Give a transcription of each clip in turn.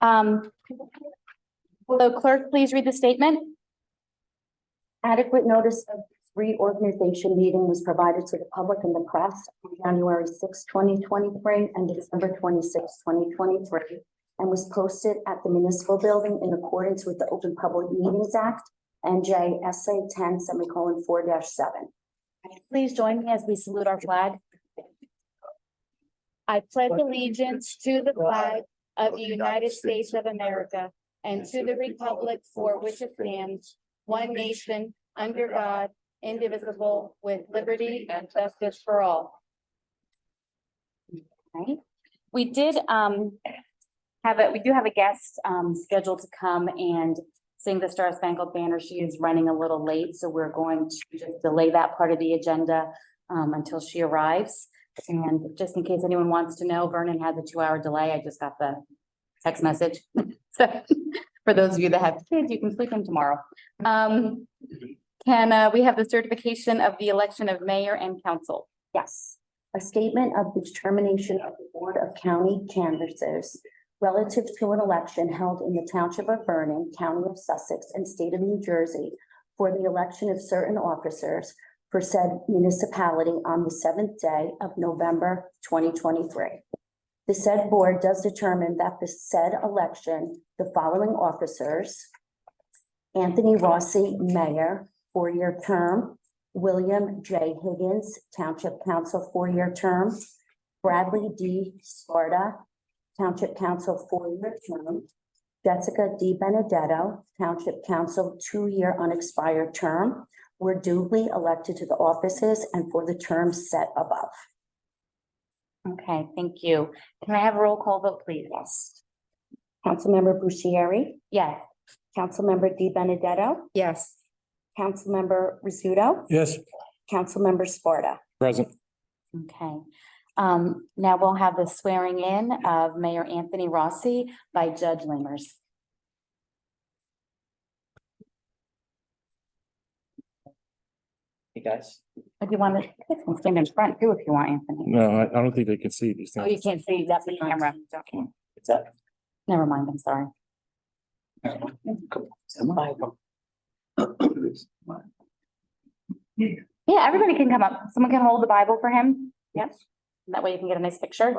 Will the clerk please read the statement? Adequate notice of reorganization meeting was provided to the public and the press on January 6, 2023 and December 26, 2023, and was posted at the municipal building in accordance with the Open Public Meetings Act, NJSA 10:4-7. Please join me as we salute our flag. I pledge allegiance to the flag of the United States of America and to the republic for which it stands, one nation, under God, indivisible, with liberty and justice for all. Okay. We do have a guest scheduled to come and sing the Star Spangled Banner. She is running a little late, so we're going to just delay that part of the agenda until she arrives. And just in case anyone wants to know, Vernon has a 2-hour delay. I just got the text message. So for those of you that have kids, you can sleep in tomorrow. Can we have the certification of the election of mayor and council? Yes. A statement of the determination of the Board of County Canvassers relative to an election held in the Township of Vernon, County of Sussex, and State of New Jersey for the election of certain officers for said municipality on the 7th day of November 2023. The said board does determine that the said election, the following officers: Anthony Rossi, Mayor, 4-year term; William J. Higgins, Township Council, 4-year term; Bradley D. Sparta, Township Council, 4-year term; Jessica D. Benedetto, Township Council, 2-year unexpired term, were duly elected to the offices and for the terms set above. Okay, thank you. Can I have a roll call vote, please? Yes. Councilmember Buscieri? Yes. Councilmember Di Benedetto? Yes. Councilmember Rizzuto? Yes. Councilmember Sparta? Present. Okay. Now we'll have the swearing in of Mayor Anthony Rossi by Judge Lamers. Hey, guys. If you want to, you can stand in front too if you want, Anthony. No, I don't think they can see these Oh, things. you can't see that the camera. Okay. What's up? Never mind, I'm sorry. Yeah, everybody can come up. Someone can hold the Bible for him. Yep. That way you can get a nice picture.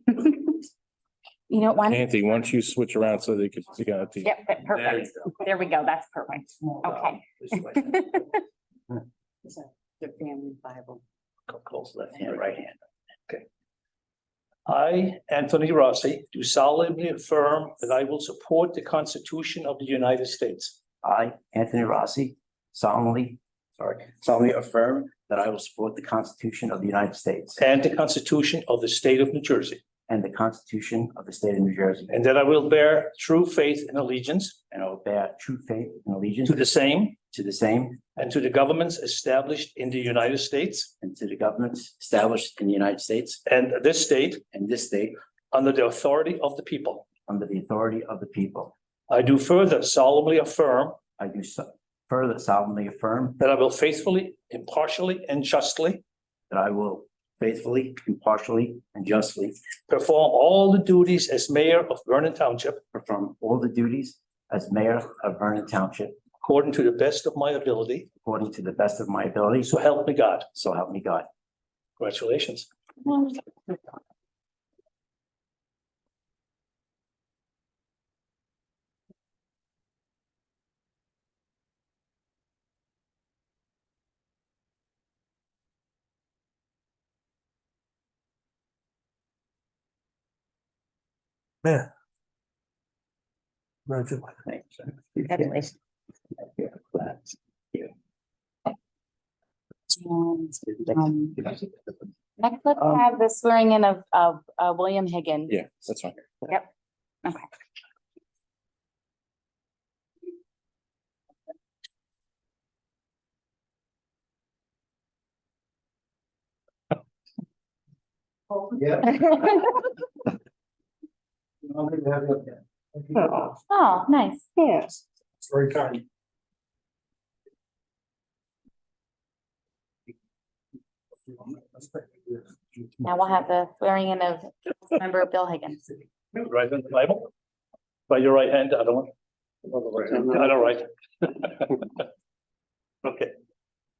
You know what? Anthony, why don't you switch around so they can see out the. Yep, perfect. There we go. That's perfect. Okay. The family Bible. Go close, left hand, right hand. Okay. I, Anthony Rossi, do solemnly affirm that I will support the Constitution of the United States. I, Anthony Rossi, solemnly affirm that I will support the Constitution of the United States And the Constitution of the State of New Jersey. and the Constitution of the State of New Jersey, And that I will bear true faith and allegiance and I will bear true faith and allegiance to the same to the same and to the governments established in the United States and to the governments established in the United States and this state and this state under the authority of the people. under the authority of the people. I do further solemnly affirm I do further solemnly affirm that I will faithfully, impartially, and justly that I will faithfully, impartially, and justly perform all the duties as mayor of Vernon Township perform all the duties as mayor of Vernon Township according to the best of my ability. according to the best of my ability. So help me God. So help me God. Congratulations. Man. Congratulations. Next, let's have the swearing in of William Higgins. Yeah, that's fine. Yep. Okay. Yeah. Oh, nice. Yes. It's very kind. Now we'll have the swearing in of member Bill Higgins. Right on the Bible. By your right hand, other one. Other right. Okay.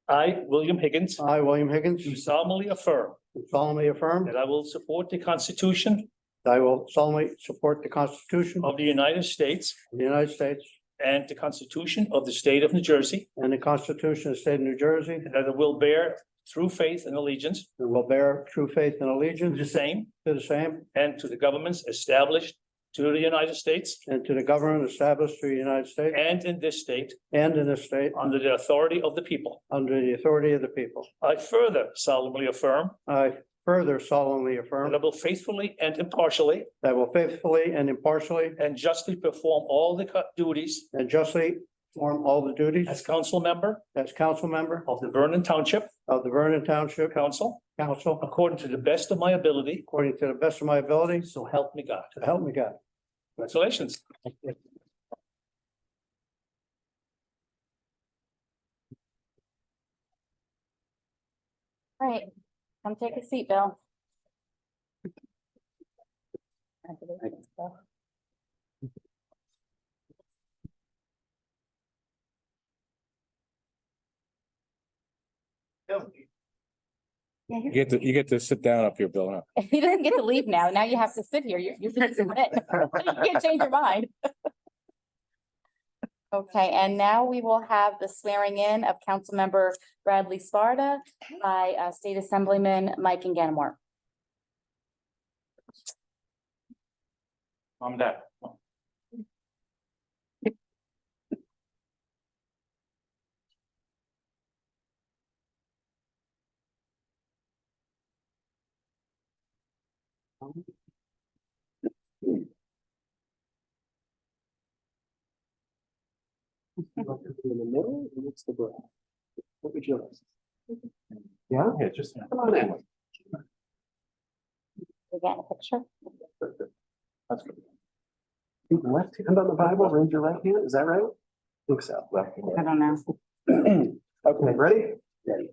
I, William Higgins, I, William Higgins, do solemnly affirm do solemnly affirm that I will support the Constitution that I will solemnly support the Constitution of the United States of the United States and the Constitution of the State of New Jersey, and the Constitution of the State of New Jersey, and that I will bear true faith and allegiance and will bear true faith and to allegiance the same to the same and to the governments established to the United States and to the government established to the United States and in this state and in this state under the authority of the people. under the authority of the people. I further solemnly affirm I further solemnly that affirm I will faithfully and impartially that I will faithfully and impartially and justly perform all the duties and justly perform all the duties as council member as council member of the Vernon Township of the Vernon Township Council Council according to the best of my ability. according to the best of my ability. So help me God. So help me God. Congratulations. All right, come take a seat, Bill. You get to sit down up here, Bill. Huh? He doesn't get to leave now. Now you have to sit here. You're gonna submit. You can't change your mind. Okay, and now we will have the swearing in of Councilmember Bradley Sparta by State Assemblyman Mike Ganamore. Mom and Dad. In the middle, and it's the breath. What would you like? Yeah, just. Come on in. We got a picture? That's good. Keep the left hand on the Bible, raise your right hand, is that right? Think so. I don't know. Okay, ready? Ready.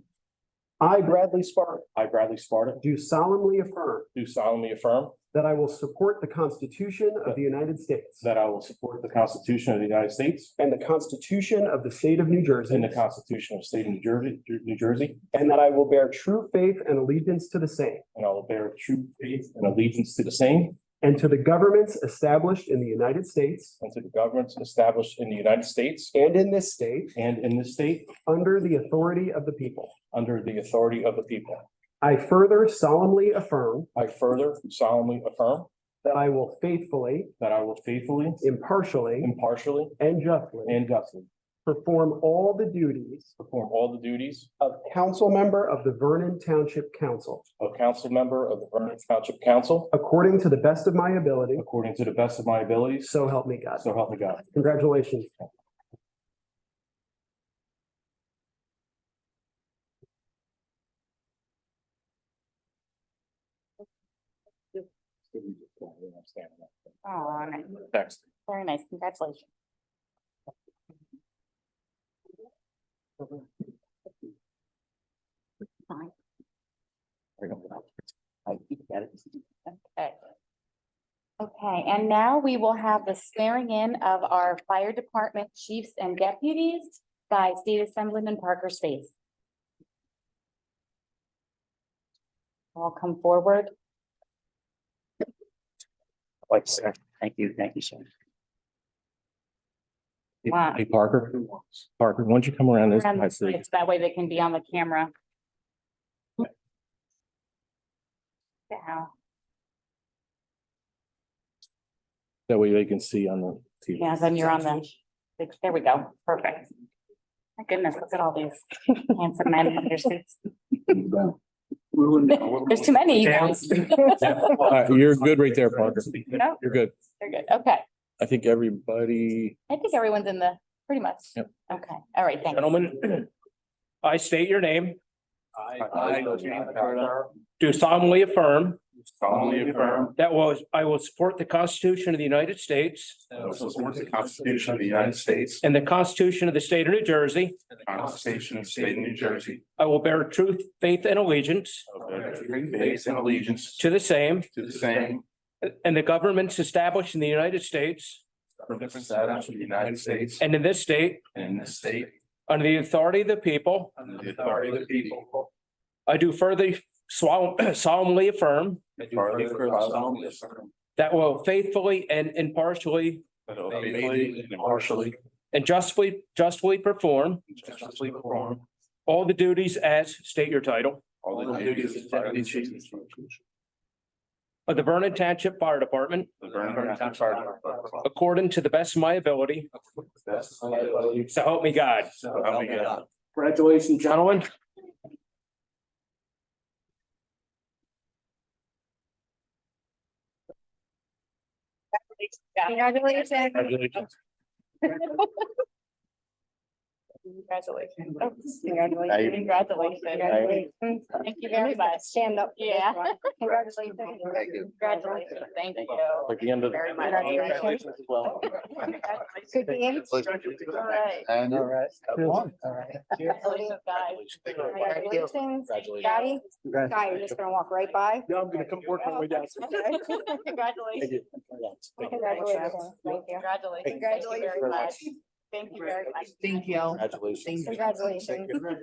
I, Bradley Sparta, I, Bradley Sparta, do solemnly affirm do solemnly affirm that I will support the Constitution of the United States that I will support the Constitution of the United States and the Constitution of the State of New Jersey, and the Constitution of the State of New Jersey, and that I will bear true faith and allegiance to the same and I will bear true faith and allegiance to the same and to the governments established in the United States and to the governments established in the United States and in this state and in this state under the authority of the people. under the authority of the people. I further solemnly affirm I further solemnly affirm that I will faithfully, that I will faithfully, impartially, impartially, and justly and justly perform all the duties perform all the duties of council member of the Vernon Township Council of council member of the Vernon Township Council according to the best of my ability. according to the best of my abilities. So help me God. So help me God. Congratulations. Oh, nice. Thanks. Very nice. Congratulations. Fine. Okay. Okay, and now we will have the swearing in of our fire department chiefs and deputies by State Assemblyman Parker Space. All come forward. Like, sir. Thank you, sir. Wow. Hey, Parker, why don't you come around this? Around I the see. sides, that way they can be on the camera. Yeah, That way they can see on the TV. yeah, then you're on there we go, perfect. My goodness, look at all these handsome men in their suits. There's too many, you guys. You're good right there, Parker. No, You're good. they're good, okay. I think everybody, I think everyone's in the, pretty much. Yep. Okay, all right, thanks. Gentlemen, I state your name, I, do solemnly affirm solemnly affirm that I will support the Constitution of the United States that I will support the Constitution of the United States and the Constitution of the State of New Jersey. and the Constitution of the State of New Jersey. I will bear true faith and allegiance I will bear true faith and allegiance to the same to the same and the governments established in the United States of the United States and in this state, and in this state, under the authority of the people, under the authority of the people. I do further solemnly affirm Further solemnly affirm that will faithfully and impartially that I will faithfully and impartially and justly perform justly perform all the duties as, state your title, all the duties of Deputy Chief of the Vernon Township Fire Department, of the Vernon Township Fire Department. according to the best of my ability. Best of my ability. So help me God. So help me God. Congratulations, gentlemen. Congratulations. Congratulations. Congratulations. Oh, Congratulations. Congratulations. Thank you very much. Stand up. Yeah. Congratulations. Thank you. Congratulations. Thank you. Like the end of. Very much. Congratulations. as well. Good game. All right. And all right. Congratulations, guys. Congratulations. Daddy, Guy, you're just gonna walk right by. No, I'm gonna come work my way down. Congratulations. Congratulations. Thank you. Congratulations. Congratulations very much. Thank you very much. Thank you. Congratulations. Congratulations.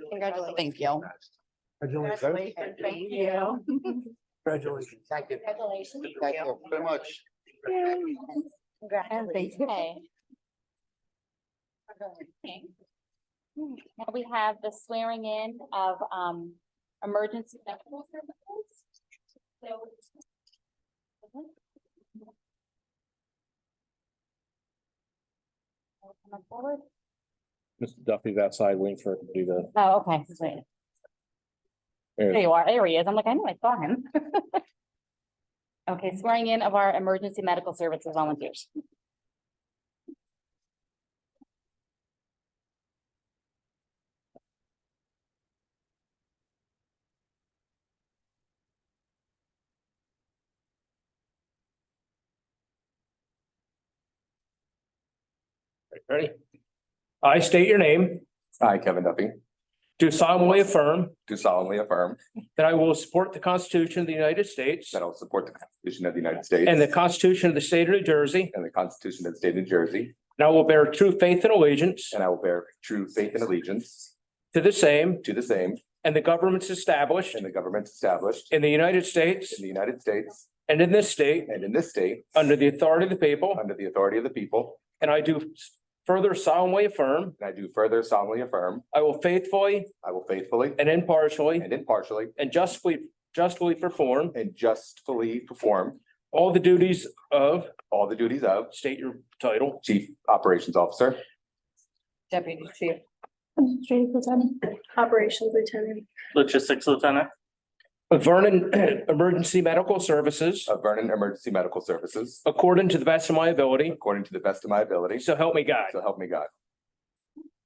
Congratulations. Thank you. Congratulations. Thank you. Congratulations. Thank you. Congratulations. Thank you very much. Congratulations. Okay. Now we have the swearing in of emergency medical services. So. Come forward. Mr. Duffy's outside waiting for it to do the. Oh, okay. Just wait. There you are. There he is. I'm like, I know I saw him. Okay, swearing in of our emergency medical services volunteers. Ready? I state your name, I, Kevin Duffy, do solemnly affirm do solemnly affirm that I will support the Constitution of the United States that I will support the Constitution of the United States and the Constitution of the State of New Jersey, and the Constitution of the State of New Jersey, and I will bear true faith and allegiance and I will bear true faith and allegiance to the same to the same and the governments established and the governments established in the United States in the United States and in this state and in this state under the authority of the people, under the authority of the people. and I do further solemnly affirm And I do further solemnly affirm I will faithfully I will faithfully and impartially and impartially and justly perform and justly perform all the duties of, all the duties of state your title, Chief Operations Officer, Deputy Chief. Operations Lieutenant. Logistics Lieutenant. of Vernon Emergency Medical Services, of Vernon Emergency Medical Services, according to the best of my ability. according to the best of my ability. So help me God. So help me God.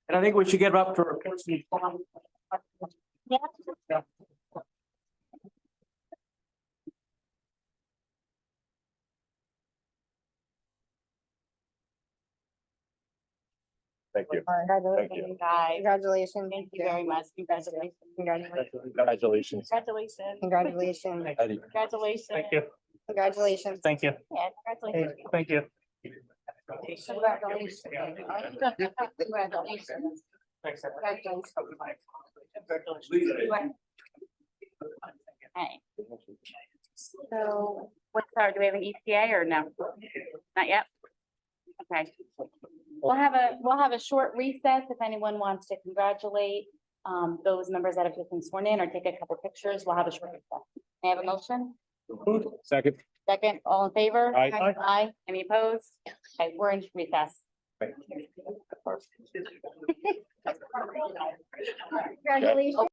And I think we should get up for. Thank you. Congratulations, guys. Congratulations. Thank you very much. Congratulations. Congratulations. Congratulations. Congratulations. Congratulations. Congratulations. Thank you. Congratulations. Thank you. Yeah, congratulations. Thank you. Congratulations. Congratulations. Okay. So what's our, do we have an ETA or no? Not yet? Okay. We'll have a short recess if anyone wants to congratulate those members that have just been sworn in or take a couple pictures. We'll have a short recess. May I have a motion? Second. Second, all in favor? Aye. Aye. Any opposed? Okay, we're in recess. Congratulations.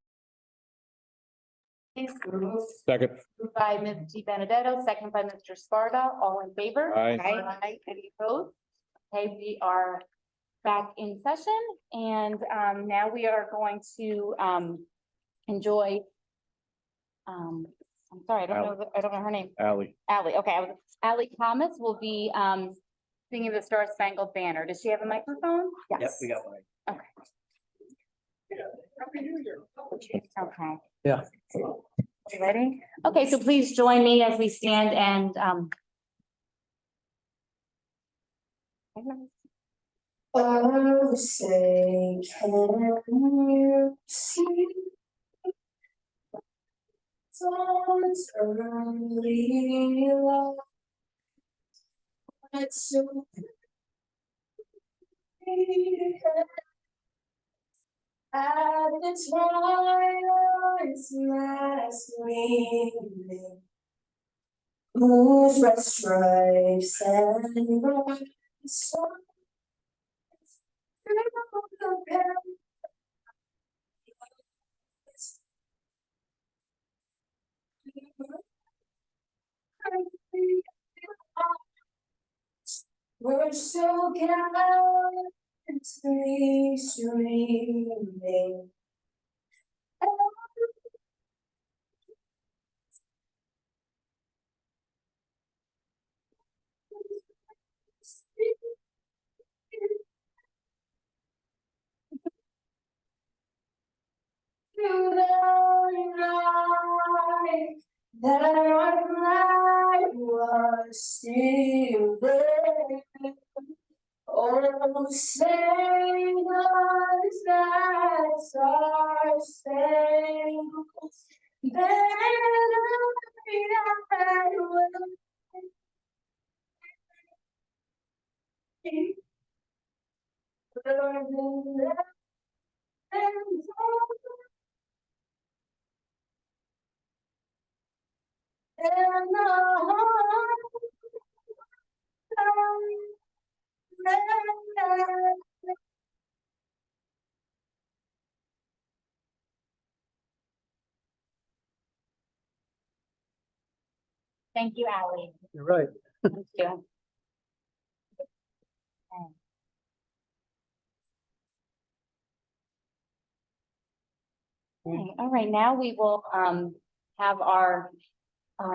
Second. Moved by Ms. Di Benedetto, second by Mr. Sparta, all in favor? Aye. Aye. Any opposed? Okay, we are back in session and now we are going to enjoy. I'm sorry, I don't know her name. Ally. Ally, okay, Ally Thomas will be singing the Star Spangled Banner. Does she have a microphone? Yes. got one. Okay. Okay. Yeah. You ready? Okay, so please join me as we stand and Oh, say, can you see? Songs early love. It's so. At the twilight's last gleaming, whose red stripes and bright stars fill the paradise. We're so gallantly streaming. Through the night, that our flag was still there. Oh, say does that star-spangled banner yet wave? And Thank you, Ally. You're right. Thank you. Okay, all right, now we will have our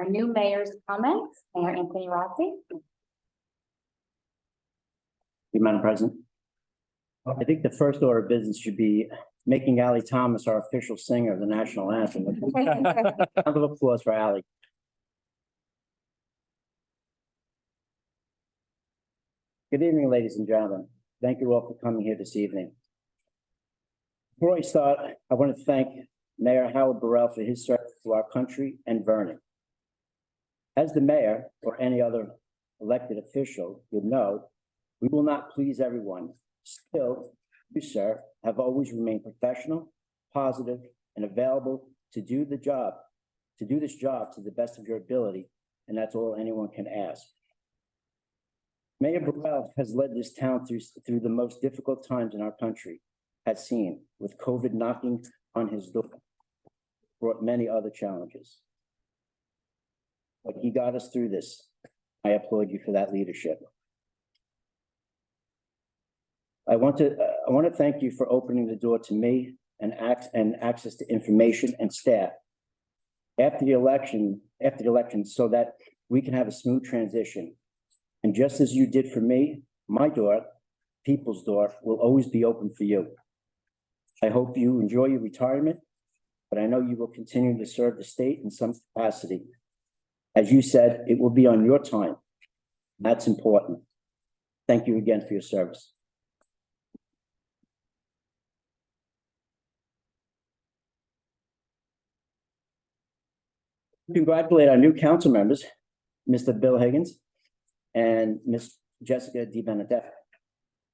new mayor's comments, Mayor Anthony Rossi. Madam President. I think the first order of business should be making Ally Thomas our official singer of the national anthem. Round of applause for Ally. Good evening, ladies and gentlemen. Thank you all for coming here this evening. Before I start, I want to thank Mayor Howard Burrell for his service to our country and Vernon. As the mayor or any other elected official would know, we will not please everyone. Still, you, sir, have always remained professional, positive, and available to do this job to the best of your ability, and that's all anyone can ask. Mayor Burrell has led this town through the most difficult times in our country has seen, with COVID knocking on his door, brought many other challenges. But he got us through this. I applaud you for that leadership. I want to thank you for opening the door to me and access to information and staff after the election, so that we can have a smooth transition. And just as you did for me, my door, people's door, will always be open for you. I hope you enjoy your retirement, but I know you will continue to serve the state in some capacity. As you said, it will be on your time. That's important. Thank you again for your service. Congratulate our new council members, Mr. Bill Higgins and Ms. Jessica DiBenedetto,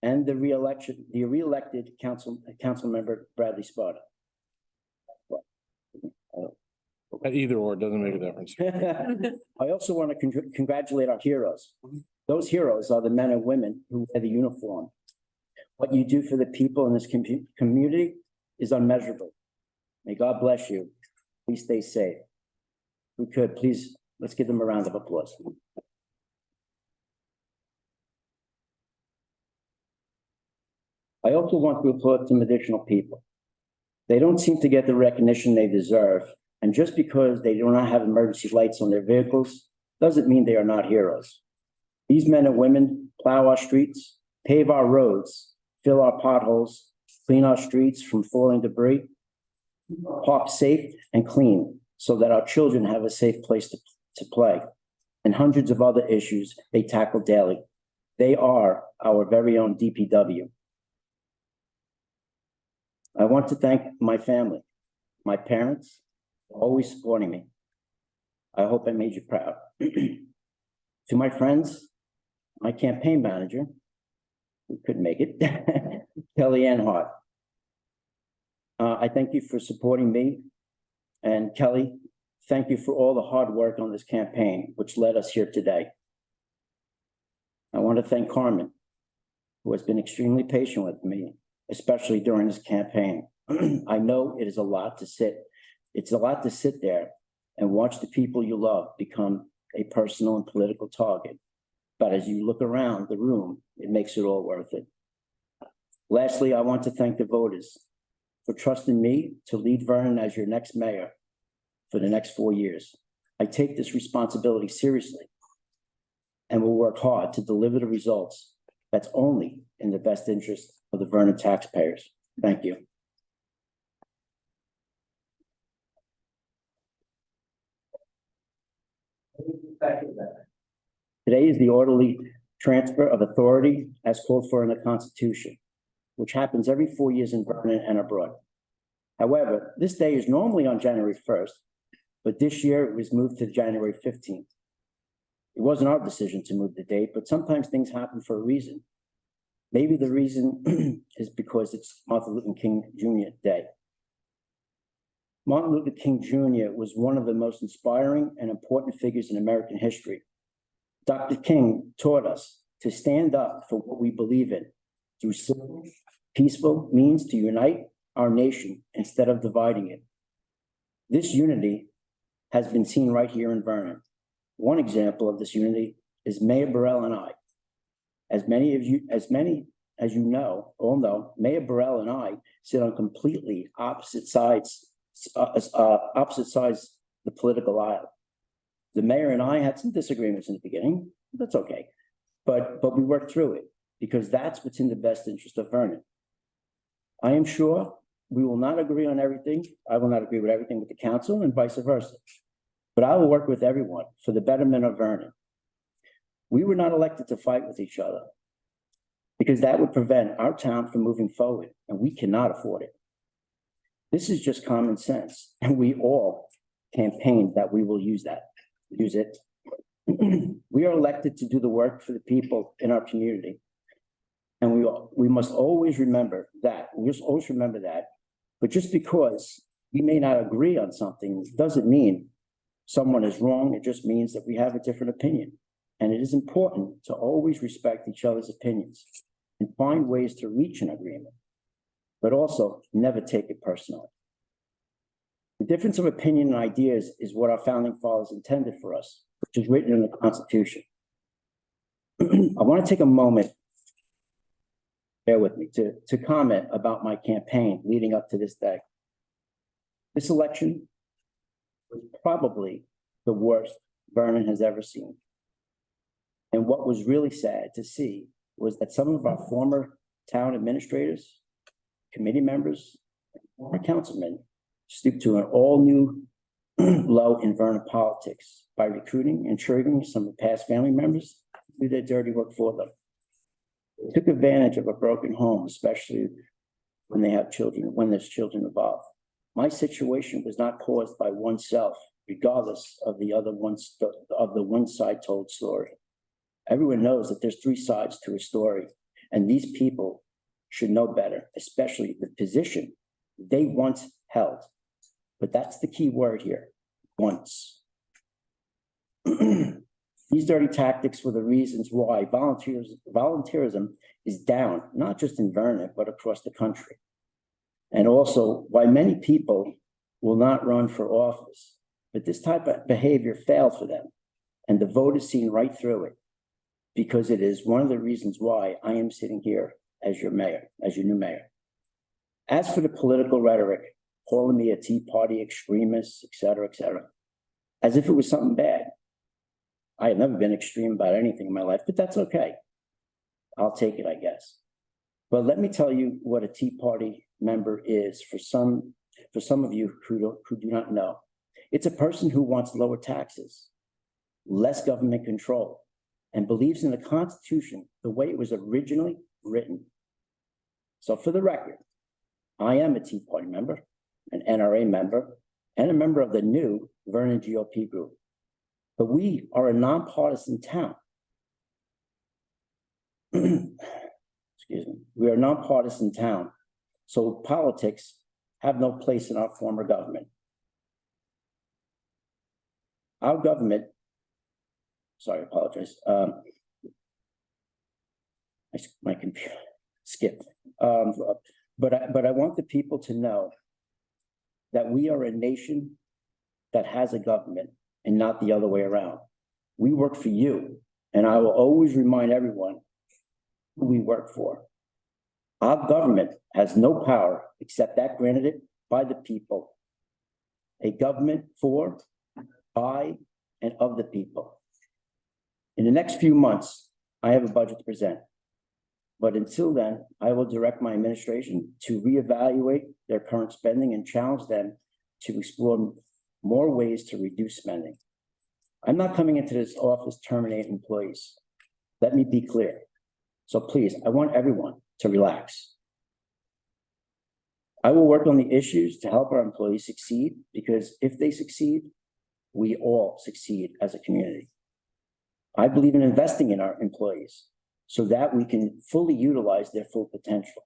and the re-elected council member Bradley Sparta. Either or, it doesn't make a difference. I also want to congratulate our heroes. Those heroes are the men and women who wear the uniform. What you do for the people in this community is unmeasurable. May God bless you. Please stay safe. If we could, please, let's give them a round of applause. I also want to applaud some additional people. They don't seem to get the recognition they deserve. And just because they do not have emergency lights on their vehicles doesn't mean they are not heroes. These men and women plow our streets, pave our roads, fill our potholes, clean our streets from falling debris, park safe and clean so that our children have a safe place to play, and hundreds of other issues they tackle daily. They are our very own DPW. I want to thank my family, my parents, for always supporting me. I hope I made you proud. To my friends, my campaign manager, who couldn't make it, Kelly Ann Hart. I thank you for supporting me. And Kelly, thank you for all the hard work on this campaign, which led us here today. I want to thank Carmen, who has been extremely patient with me, especially during this campaign. I know it is a lot to sit. It's a lot to sit there and watch the people you love become a personal and political target. But as you look around the room, it makes it all worth it. Lastly, I want to thank the voters for trusting me to lead Vernon as your next mayor for the next 4 years. I take this responsibility seriously and will work hard to deliver the results that's only in the best interest of the Vernon taxpayers. Thank you. Today is the orderly transfer of authority as called for in the Constitution, which happens every 4 years in Vernon and abroad. However, this day is normally on January 1st, but this year it was moved to January 15th. It wasn't our decision to move the date, but sometimes things happen for a reason. Maybe the reason is because it's Martin Luther King Jr. Day. Martin Luther King Jr. was one of the most inspiring and important figures in American history. Dr. King taught us to stand up for what we believe in through simple, peaceful means to unite our nation instead of dividing it. This unity has been seen right here in Vernon. One example of this unity is Mayor Burrell and I. As many as you know, all know, Mayor Burrell and I sit on completely opposite sides of the political aisle. The mayor and I had some disagreements in the beginning. That's okay. But we worked through it because that's what's in the best interest of Vernon. I am sure we will not agree on everything. I will not agree with everything with the council and vice versa. But I will work with everyone for the betterment of Vernon. We were not elected to fight with each other because that would prevent our town from moving forward, and we cannot afford it. This is just common sense, and we all campaigned that we will use it. We are elected to do the work for the people in our community, and we must always remember that. But just because we may not agree on something doesn't mean someone is wrong. It just means that we have a different opinion. And it is important to always respect each other's opinions and find ways to reach an agreement, but also never take it personally. The difference of opinion and ideas is what our founding fathers intended for us, which is written in the Constitution. I want to take a moment, bear with me, to comment about my campaign leading up to this day. This election was probably the worst Vernon has ever seen. And what was really sad to see was that some of our former town administrators, committee members, and councilmen stooped to an all-new low in Vernon politics by recruiting and triggering some of the past family members to do their dirty work for them. They took advantage of a broken home, especially when they have children, when there's children involved. My situation was not caused by oneself, regardless of the one side told story. Everyone knows that there's 3 sides to a story, and these people should know better, especially the position they once held. But that's the key word here, once. These dirty tactics were the reasons why volunteerism is down, not just in Vernon, but across the country. And also why many people will not run for office. But this type of behavior failed for them, and the vote is seen right through it, because it is one of the reasons why I am sitting here as your mayor, as your new mayor. As for the political rhetoric, calling me a Tea Party extremist, et cetera, as if it was something bad. I have never been extreme about anything in my life, but that's okay. I'll take it, I guess. But let me tell you what a Tea Party member is for some of you who do not know. It's a person who wants lower taxes, less government control, and believes in the Constitution the way it was originally written. So for the record, I am a Tea Party member, an NRA member, and a member of the new Vernon GOP group. But we are a nonpartisan town. Excuse me. We are a nonpartisan town, so politics have no place in our form of government. Our government, sorry, I apologize. My computer skipped. But I want the people to know that we are a nation that has a government and not the other way around. We work for you, and I will always remind everyone who we work for. Our government has no power except that granted it by the people. A government for, by, and of the people. In the next few months, I have a budget to present. But until then, I will direct my administration to reevaluate their current spending and challenge them to explore more ways to reduce spending. I'm not coming into this office to terminate employees. Let me be clear. So please, I want everyone to relax. I will work on the issues to help our employees succeed, because if they succeed, we all succeed as a community. I believe in investing in our employees so that we can fully utilize their full potential.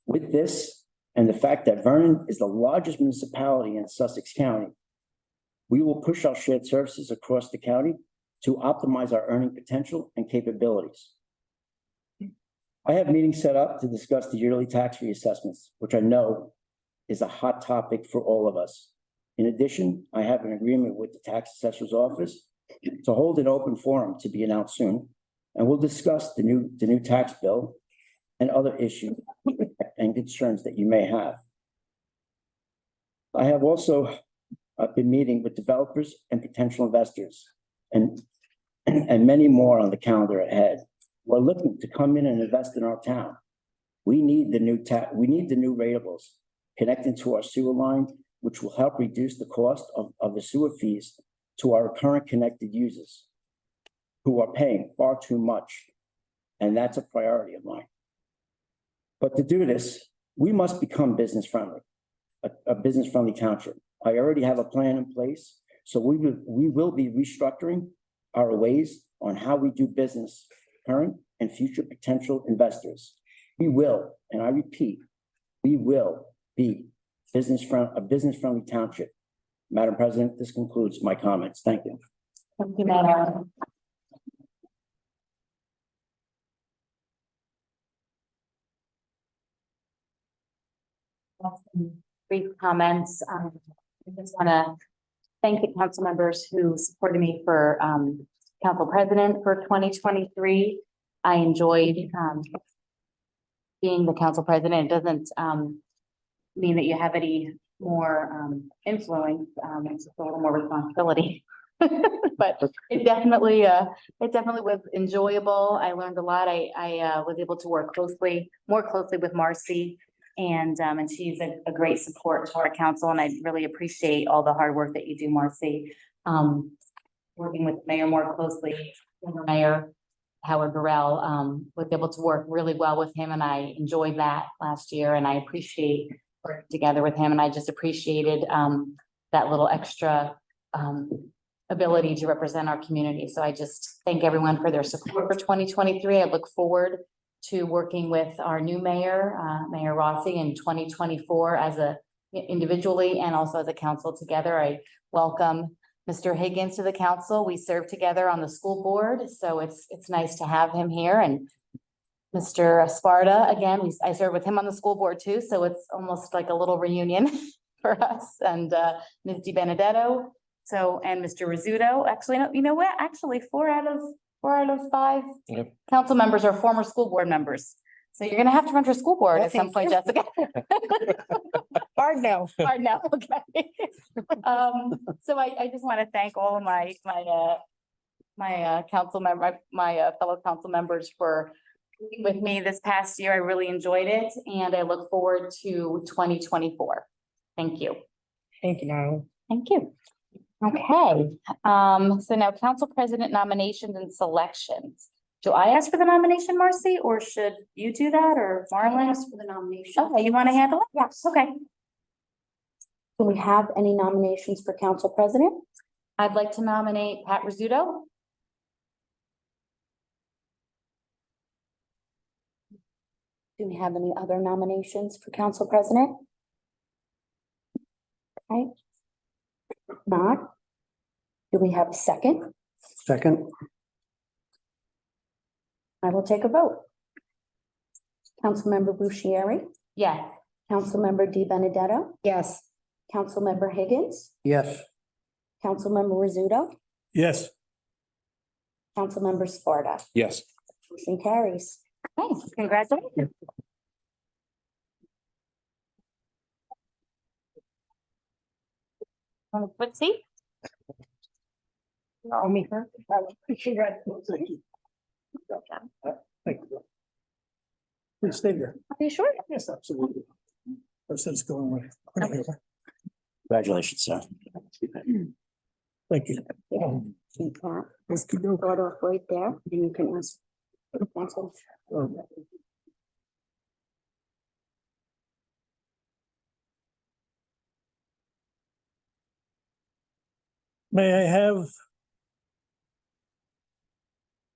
With this, and the fact that Vernon is the largest municipality in Sussex County, we will push our shared services across the county to optimize our earning potential and capabilities. I have meetings set up to discuss the yearly tax reassessments, which I know is a hot topic for all of us. In addition, I have an agreement with the tax assessor's office to hold an open forum to be announced soon, and we'll discuss the new tax bill and other issues and concerns that you may have. I have also been meeting with developers and potential investors, and many more on the calendar ahead. We're looking to come in and invest in our town. We need the new ratables connecting to our sewer line, which will help reduce the cost of the sewer fees to our current connected users, who are paying far too much, and that's a priority of mine. But to do this, we must become business friendly, a business friendly township. I already have a plan in place, so we will be restructuring our ways on how we do business, current and future potential investors. We will, and I repeat, we will be a business friendly township. Madam President, this concludes my comments. Thank you. Thank you, Madam. Some brief comments. I just want to thank the council members who supported me for council president for 2023. I enjoyed being the council president. It doesn't mean that you have any more influence. It's just a little more responsibility. But it definitely was enjoyable. I learned a lot. I was able to work more closely with Marcy, and she's a great support to our council, and I really appreciate all the hard work that you do, Marcy. Working with the mayor more closely, former Mayor Howard Burrell, was able to work really well with him, and I enjoyed that last year, and I appreciate working together with him, and I just appreciated that little extra ability to represent our community. So I just thank everyone for their support for 2023. I look forward to working with our new mayor, Mayor Rossi, in 2024 individually and also as a council together. I welcome Mr. Higgins to the council. We serve together on the school board, so it's nice to have him here. And Mr. Sparta, again, I serve with him on the school board too, so it's almost like a little reunion for us. And Ms. DiBenedetto, and Mr. Rizzuto. Actually, no, you know what? Actually, four out of five council members are former school board members. So you're gonna have to run for school board at some point, Jessica. Hard no. Hard no, okay. So I just want to thank all of my council member, my fellow council members for being with me this past year. I really enjoyed it, and I look forward to 2024. Thank you. Thank you, Natalie. Thank you. Okay, so now council president nominations and selections. Do I ask for the nomination, Marcy, or should you do that, or Marlon? Ask for the nomination. Okay, you want to handle it? Yes. Okay. Do we have any nominations for council president? I'd like to nominate Pat Rizzuto. Do we have any other nominations for council president? Okay. If not, do we have a second? Second. I will take a vote. Councilmember Bushieri, Yes. Councilmember Di Benedetto, Yes. Councilmember Higgins, Yes. Councilmember Rizzuto, Yes. Councilmember Sparta. Yes. Motion carries. Okay, congratulations. Let's see. Oh, me first. Thank you. Please stay there. Are you sure? Yes, absolutely. Person's going away. Congratulations, sir. Thank you. Keep that. This can go off right there, and you can ask. Council. May I have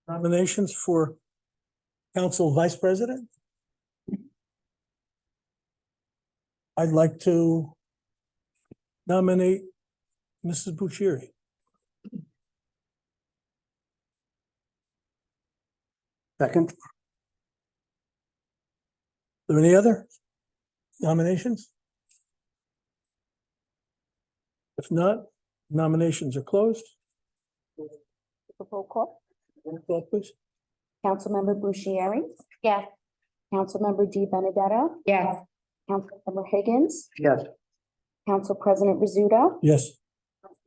nominations for council vice president? I'd like to nominate Mrs. Bucieri. Second. Are there any other nominations? If not, nominations are closed. Roll call. Roll call, please. Councilmember Bushieri, Yes. Councilmember Di Benedetto, Yes. Councilmember Higgins, Yes. Council President Rizzuto, Yes,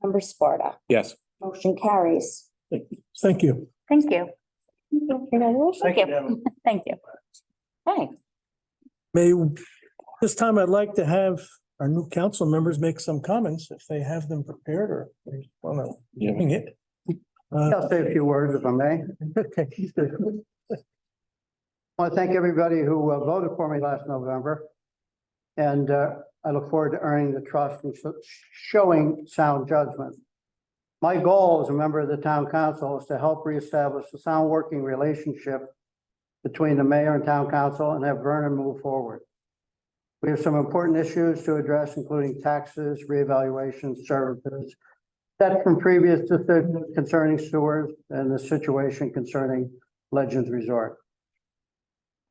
Member Sparta. Yes. Motion carries. thank you. Thank you. Congratulations. Thank you. Thank you. Okay. May, this time I'd like to have our new council members make some comments if they have them prepared or they want to bring it. I'll say a few words if I may. Okay. I want to thank everybody who voted for me last November. And I look forward to earning the trust and showing sound judgment. My goal as a member of the town council is to help reestablish a sound working relationship between the mayor and town council and have Vernon move forward. We have some important issues to address, including taxes, reevaluation, services, debt from previous decisions concerning sewers, and the situation concerning Legends Resort.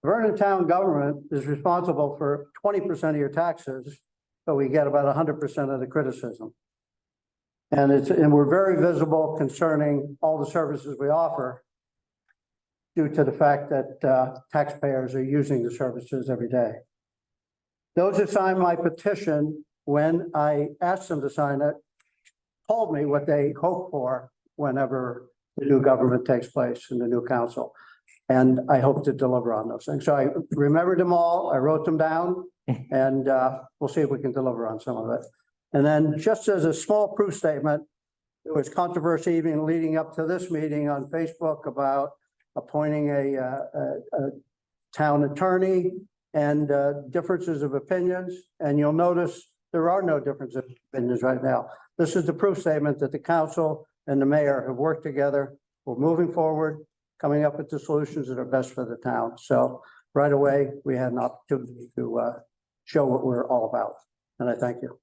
Vernon town government is responsible for 20% of your taxes, but we get about 100% of the criticism. And we're very visible concerning all the services we offer due to the fact that taxpayers are using the services every day. Those who signed my petition, when I asked them to sign it, told me what they hope for whenever the new government takes place in the new council. And I hope to deliver on those things. So I remembered them all, I wrote them down, and we'll see if we can deliver on some of it. And then just as a small proof statement, there was controversy even leading up to this meeting on Facebook about appointing a town attorney and differences of opinions. And you'll notice there are no differences of opinions right now. This is the proof statement that the council and the mayor have worked together. We're moving forward, coming up with the solutions that are best for the town. So right away, we had an opportunity to show what we're all about. And I thank you.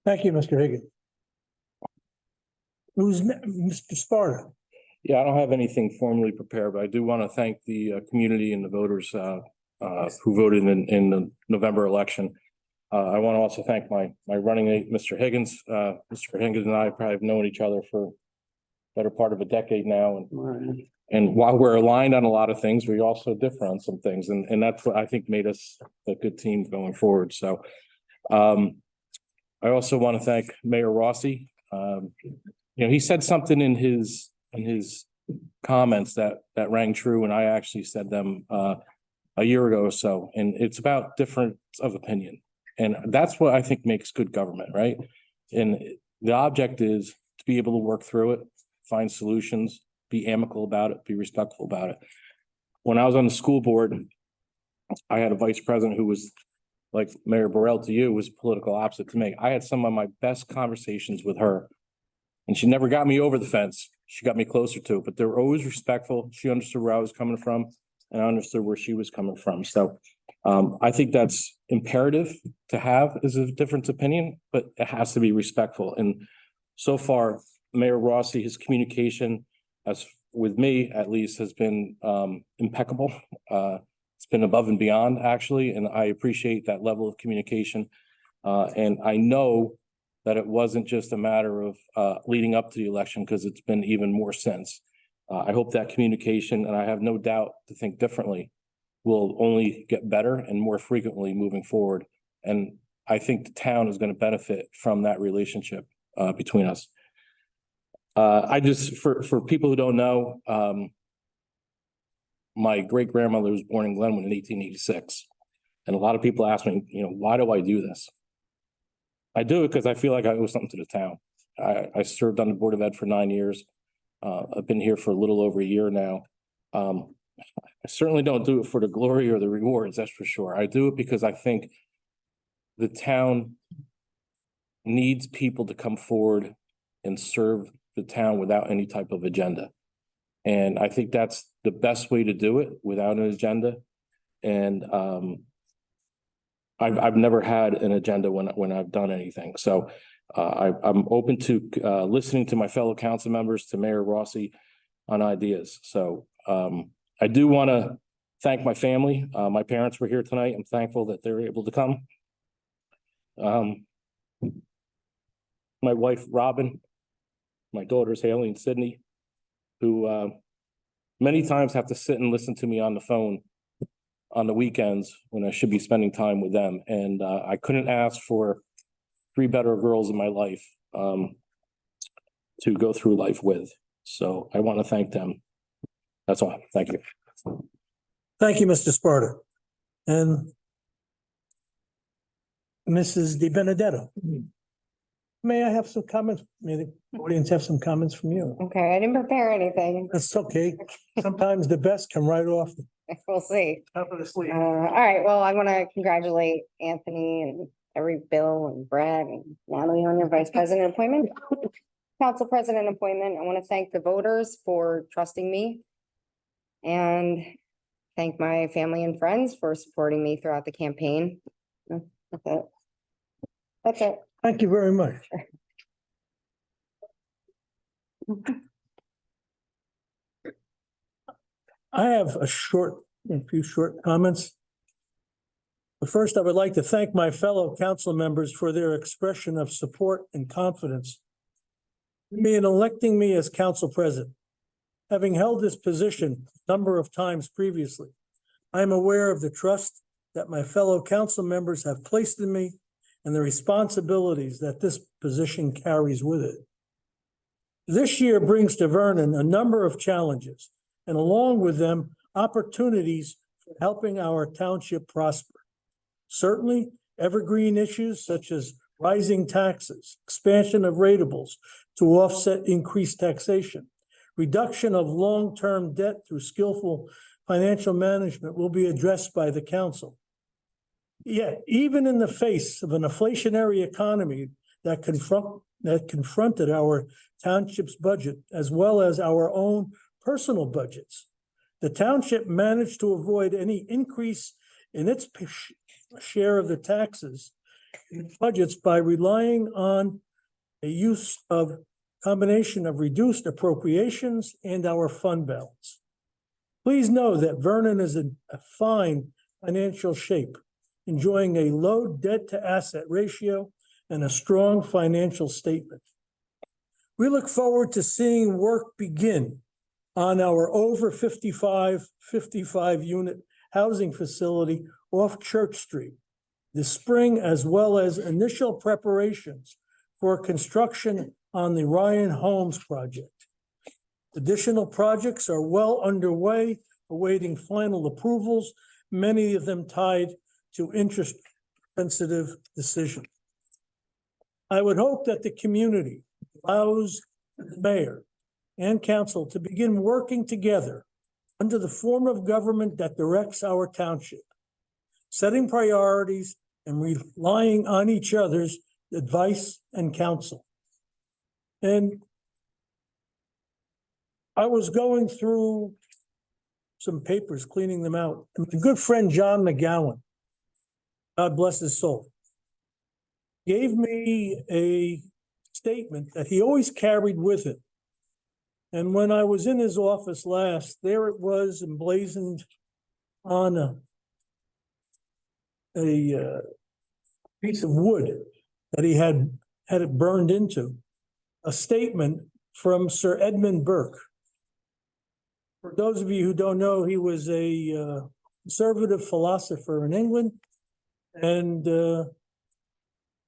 Thank you, Mr. Higgins. Mr. Sparta? Yeah, I don't have anything formally prepared, but I do want to thank the community and the voters who voted in the November election. I want to also thank my running mate, Mr. Higgins. Mr. Higgins and I probably have known each other for better part of a decade now. And while we're aligned on a lot of things, we also differ on some things. And that's what I think made us a good team going forward. So I also want to thank Mayor Rossi. He said something in his comments that rang true, and I actually said them a year ago or so. And it's about difference of opinion. And that's what I think makes good government, right? And the object is to be able to work through it, find solutions, be amicable about it, be respectful about it. When I was on the school board, I had a vice president who was like Mayor Burrell to you, was political opposite to me. I had some of my best conversations with her. And she never got me over the fence. She got me closer to it, but they were always respectful. She understood where I was coming from and I understood where she was coming from. So I think that's imperative to have as a difference opinion, but it has to be respectful. And so far, Mayor Rossi, his communication as with me at least has been impeccable. It's been above and beyond actually, and I appreciate that level of communication. And I know that it wasn't just a matter of leading up to the election, because it's been even more since. I hope that communication, and I have no doubt to think differently, will only get better and more frequently moving forward. And I think the town is going to benefit from that relationship between us. I just, for people who don't know, my great grandmother was born in Glenwood in 1886. And a lot of people ask me, why do I do this? I do it because I feel like I owe something to the town. I served on the Board of Ed for 9 years. I've been here for a little over a year now. I certainly don't do it for the glory or the rewards, that's for sure. I do it because I think the town needs people to come forward and serve the town without any type of agenda. And I think that's the best way to do it, without an agenda. And I've never had an agenda when I've done anything. So I'm open to listening to my fellow council members, to Mayor Rossi on ideas. So I do want to thank my family. My parents were here tonight. I'm thankful that they were able to come. My wife, Robin, my daughters, Haley and Sydney, who many times have to sit and listen to me on the phone on the weekends when I should be spending time with them. And I couldn't ask for 3 better girls in my life to go through life with. So I want to thank them. That's all. Thank you. Thank you, Mr. Sparta. And Mrs. Di Benedetto. May I have some comments? May the audience have some comments from you? Okay, I didn't prepare anything. That's okay. Sometimes the best come right off the We'll see. top of the sleeve. All right, well, I want to congratulate Anthony and Bill and Brad and Natalie on your vice president appointment. Council president appointment. I want to thank the voters for trusting me. And thank my family and friends for supporting me throughout the campaign. That's it. That's it. Thank you very much. I have a few short comments. But first, I would like to thank my fellow council members for their expression of support and confidence in electing me as council president. Having held this position a number of times previously, I am aware of the trust that my fellow council members have placed in me and the responsibilities that this position carries with it. This year brings to Vernon a number of challenges, and along with them, opportunities for helping our township prosper. Certainly, evergreen issues such as rising taxes, expansion of rateables to offset increased taxation, reduction of long-term debt through skillful financial management will be addressed by the council. Yet, even in the face of an inflationary economy that confronted our township's budget, as well as our own personal budgets, the township managed to avoid any increase in its share of the taxes budgets by relying on a use of combination of reduced appropriations and our fund balance. Please know that Vernon is in a fine financial shape, enjoying a low debt to asset ratio and a strong financial statement. We look forward to seeing work begin on our over 55 unit housing facility off Church Street this spring, as well as initial preparations for construction on the Ryan Homes project. Additional projects are well underway, awaiting final approvals, many of them tied to interest-sensitive decisions. I would hope that the community allows the mayor and council to begin working together under the form of government that directs our township, setting priorities and relying on each other's advice and counsel. And I was going through some papers, cleaning them out, and my good friend John McGowan, God bless his soul, gave me a statement that he always carried with him. And when I was in his office last, there it was emblazoned on a piece of wood that he had it burned into, a statement from Sir Edmund Burke. For those of you who don't know, he was a conservative philosopher in England and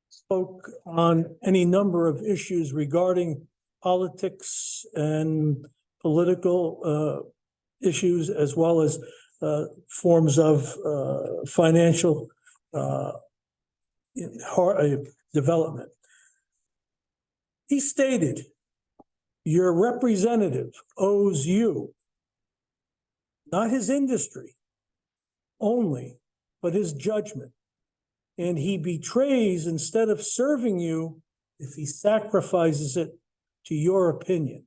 spoke on any number of issues regarding politics and political issues, as well as forms of financial development. He stated, your representative owes you, not his industry only, but his judgment. And he betrays instead of serving you if he sacrifices it to your opinion.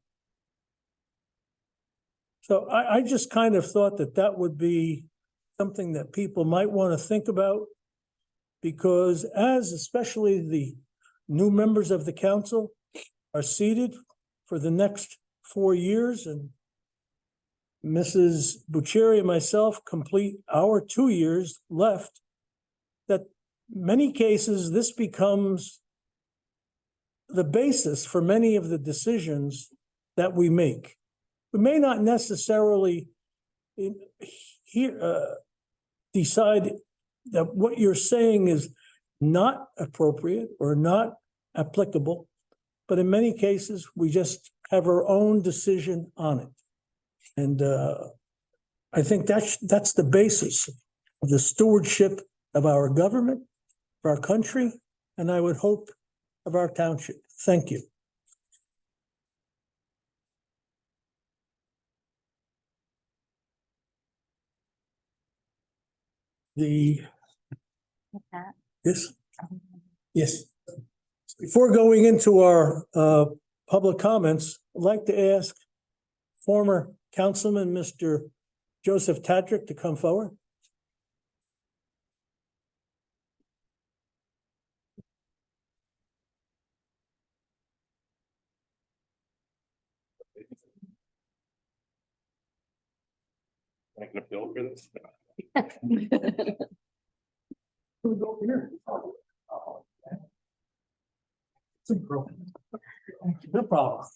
So I just kind of thought that that would be something that people might want to think about, because as especially the new members of the council are seated for the next 4 years, and Mrs. Bucieri and myself complete our 2 years left, that many cases this becomes the basis for many of the decisions that we make. We may not necessarily decide that what you're saying is not appropriate or not applicable, but in many cases, we just have our own decision on it. And I think that's the basis of the stewardship of our government, of our country, and I would hope of our township. Thank you. Yes. Yes. Before going into our public comments, I'd like to ask former Councilman Mr. Joseph Tadrick to come forward. I can appeal for this. We'll go here. No problem.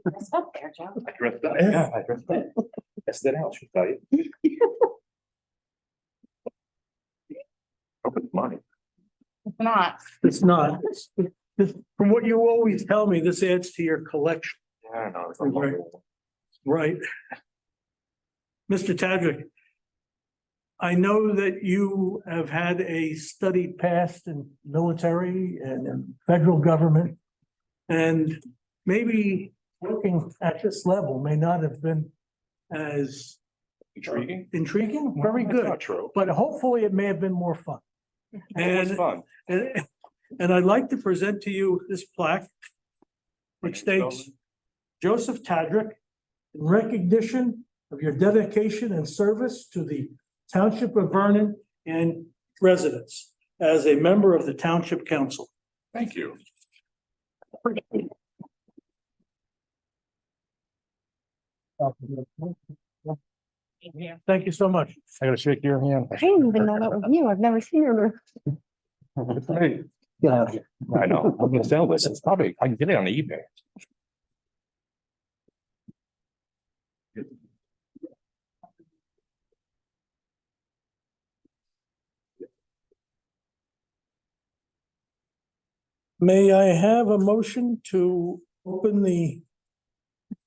It's up there, Joe. I dressed up. Yeah, I dressed up. Yes, that else, she'll tell you. Hope it's money. It's not. It's not. From what you always tell me, this adds to your collection. Yeah, I don't know. It's Right. Right. Mr. Tadrick, I know that you have had a studied past in military and in federal government. And maybe working at this level may not have been as Intriguing? intriguing, very That's not good, true. but hopefully it may have been more fun. It was And, fun. and I'd like to present to you this plaque, which states, Joseph Tadrick, in recognition of your dedication and service to the Township of Vernon and residents as a member of the Township Council. Thank you. Thank you so much. I gotta shake your hand. I didn't even know that was you. I've never seen her. It's me. Get out of here. I know, I'm gonna sell this. It's probably, I can get it on eBay. May I have a motion to open the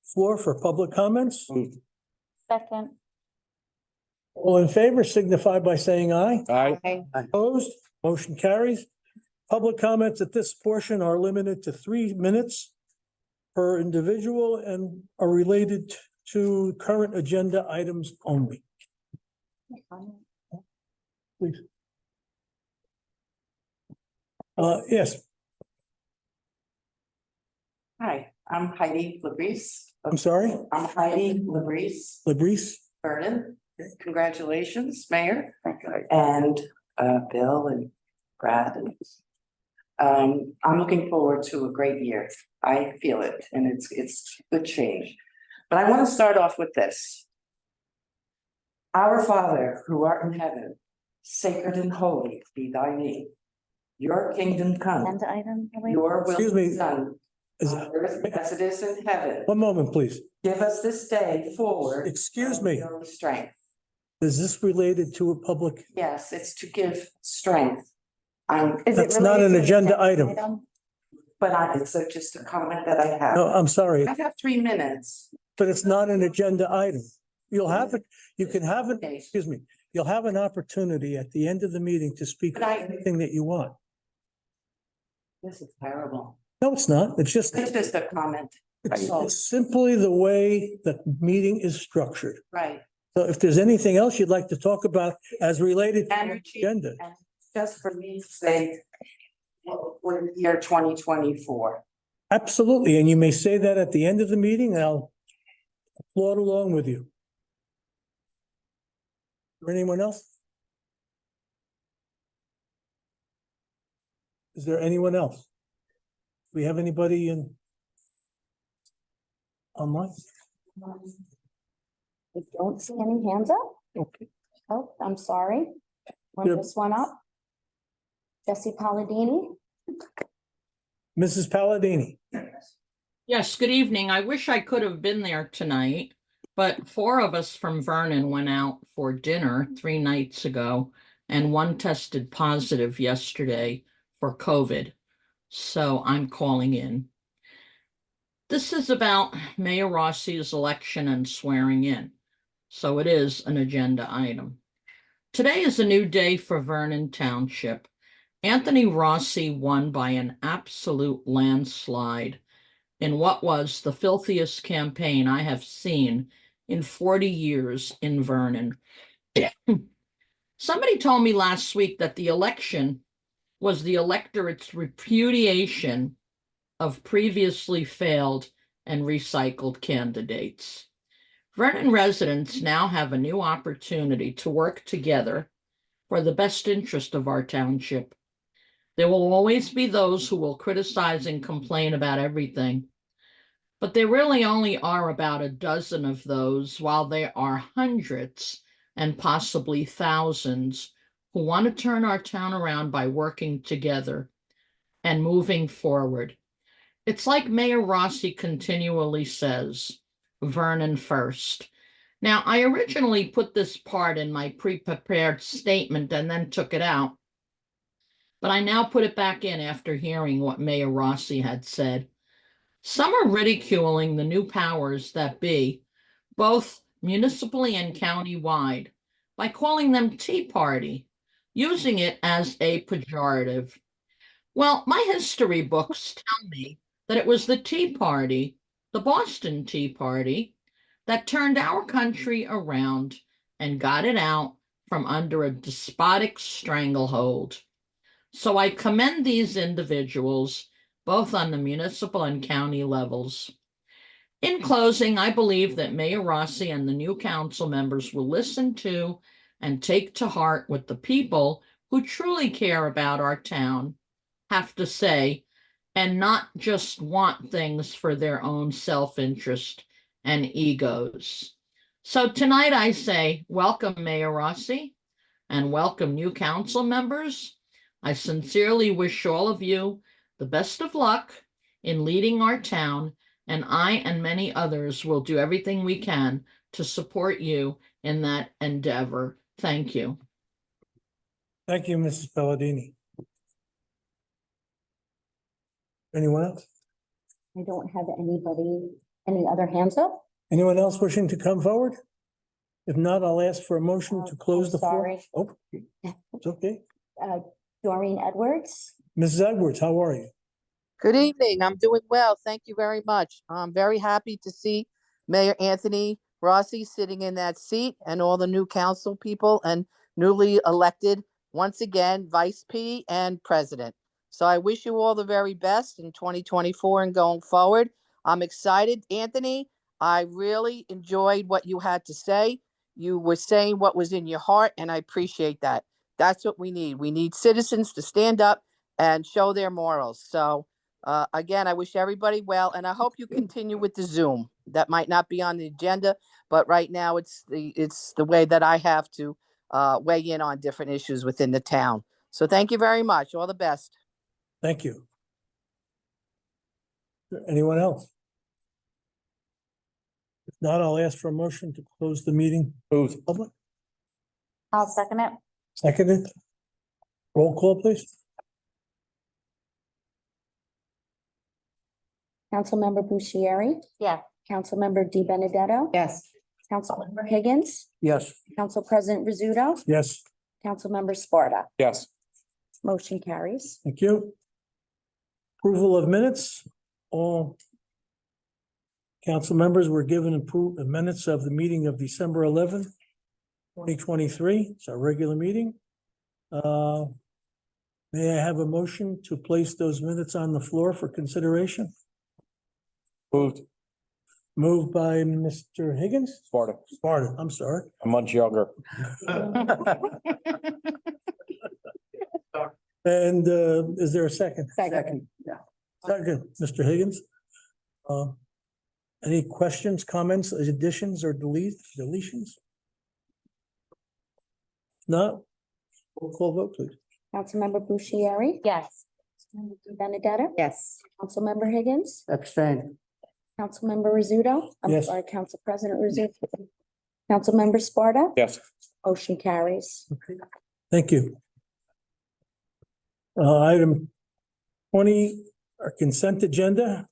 floor for public comments? Second. All in favor signify by saying aye. Aye. Okay. Opposed, motion carries. Public comments at this portion are limited to 3 minutes per individual and are related to current agenda items only. Please. Yes, Hi, I'm Heidi Labrise. I'm sorry, I'm Heidi Labrise, Labrise. Vernon. Congratulations, Mayor, and Bill and Brad. I'm looking forward to a great year. I feel it, and it's good change. But I want to start off with this. Our Father, who art in heaven, sacred and holy be thy name. Your kingdom come, Agenda item. your will Excuse be me. done Is- on earth as it is in heaven. One moment, please. Give us this day forward. Excuse me, your strength. is this related to a public? Yes, it's to give strength. That's not an agenda item. But it's just a comment that I have. No, I'm sorry, I have 3 minutes. but it's not an agenda item. You'll have it, you can have it, Okay. excuse me, you'll have an opportunity at the end of the meeting to speak But I- anything that you want. This is terrible. No, it's not. It's just, It's just a comment, it's simply the way the meeting is structured. right? So if there's anything else you'd like to talk about as related to the Energy. agenda, And just for me to say, for the year 2024. absolutely. And you may say that at the end of the meeting, and I'll applaud along with you. Or anyone else? Is there anyone else? Do we have anybody in online? I don't see any hands up. Okay. Oh, I'm sorry. Yeah. One this one up. Jesse Palladini. Mrs. Palladini. Yes, good evening. I wish I could have been there tonight, but 4 of us from Vernon went out for dinner 3 nights ago, and 1 tested positive yesterday for COVID. So I'm calling in. This is about Mayor Rossi's election and swearing in. So it is an agenda item. Today is a new day for Vernon Township. Anthony Rossi won by an absolute landslide in what was the filthiest campaign I have seen in 40 years in Vernon. Somebody told me last week that the election was the electorate's repudiation of previously failed and recycled candidates. Vernon residents now have a new opportunity to work together for the best interest of our township. There will always be those who will criticize and complain about everything, but there really only are about a dozen of those, while there are hundreds and possibly thousands who want to turn our town around by working together and moving forward. It's like Mayor Rossi continually says, Vernon first. Now, I originally put this part in my pre-prepared statement and then took it out, but I now put it back in after hearing what Mayor Rossi had said. Some are ridiculing the new powers that be, both municipally and county-wide, by calling them Tea Party, using it as a pejorative. Well, my history books tell me that it was the Tea Party, the Boston Tea Party, that turned our country around and got it out from under a despotic stranglehold. So I commend these individuals, both on the municipal and county levels. In closing, I believe that Mayor Rossi and the new council members will listen to and take to heart what the people who truly care about our town have to say, and not just want things for their own self-interest and egos. So tonight I say, welcome Mayor Rossi and welcome new council members. I sincerely wish all of you the best of luck in leading our town, and I and many others will do everything we can to support you in that endeavor. Thank you. Thank you, Mrs. Palladini. Anyone else? I don't have any other hands up? Anyone else wishing to come forward? If not, I'll ask for a motion to close I'm the floor. sorry. Oh, it's okay. Doreen Edwards, Mrs. Edwards, how are you? Good evening. I'm doing well. Thank you very much. I'm very happy to see Mayor Anthony Rossi sitting in that seat and all the new council people and newly elected, once again, Vice P and President. So I wish you all the very best in 2024 and going forward. I'm excited. Anthony, I really enjoyed what you had to say. You were saying what was in your heart, and I appreciate that. That's what we need. We need citizens to stand up and show their morals. So again, I wish everybody well, and I hope you continue with the Zoom. That might not be on the agenda, but right now it's the way that I have to weigh in on different issues within the town. So thank you very much. All the best. Thank you. Anyone else? If not, I'll ask for a motion to close the meeting. Moved. Public, I'll second it. seconded. Roll call, please. Councilmember Bucieri, Yeah. Councilmember Di Benedetto, Yes. Councilmember Higgins, Yes. Council President Rizzuto, Yes, Councilmember Sparta. Yes. Motion carries. thank you. Approval of minutes. All council members were given approved the minutes of the meeting of December 11th, 2023. It's our regular meeting. May I have a motion to place those minutes on the floor for consideration? Moved. Moved by Mr. Higgins? Sparta. Sparta, I'm sorry. I'm much younger. And is there a second? Second, yeah. Second, Mr. Higgins. Any questions, comments, additions, or deletions? No? Roll call vote, please. Councilmember Bucieri, Yes. Councilmember Di Benedetto, Yes. Councilmember Higgins, Abstain. Councilmember Rizzuto, I'm Yes. sorry, Council President Rizzuto, Councilmember Sparta. Yes. Motion carries. Thank you. Item 20, our consent agenda.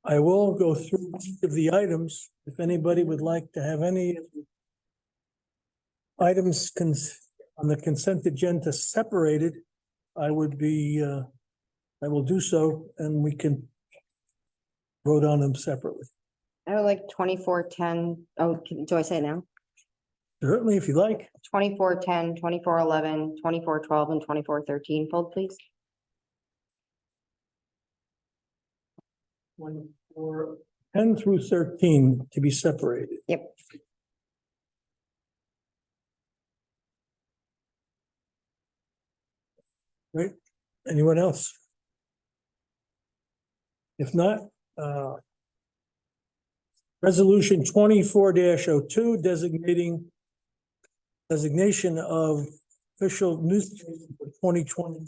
I will go through each of the items. If anybody would like to have any items on the consent agenda separated, I will do so, and we can vote on them separately. I would like 2410. Oh, do I say it now? Certainly, if you like. 2410, 2411, 2412, and 2413. Fold, please. 10 through 13 to be separated. Yep. Right? Anyone else? If not, resolution 24-02 designation of official newspaper for 2020.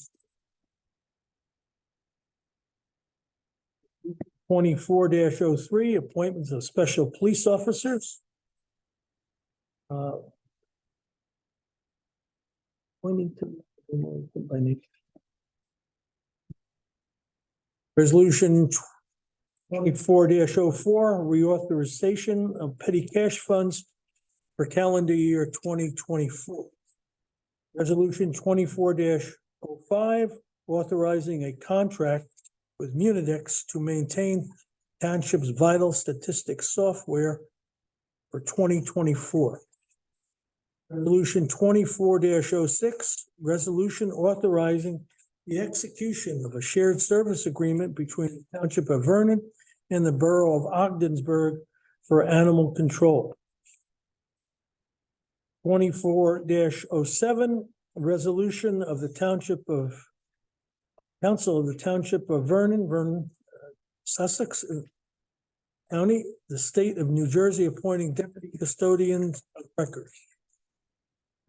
24-03 appointments of special police officers. Resolution 24-04 reauthorization of petty cash funds for calendar year 2024. Resolution 24-05 authorizing a contract with Munidex to maintain township's vital statistics software for 2024. Resolution 24-06, resolution authorizing the execution of a shared service agreement between the Township of Vernon and the Borough of Ogdensburg for animal control. 24-07, resolution of the Council of the Township of Vernon, Sussex County, the State of New Jersey appointing deputy custodians of records.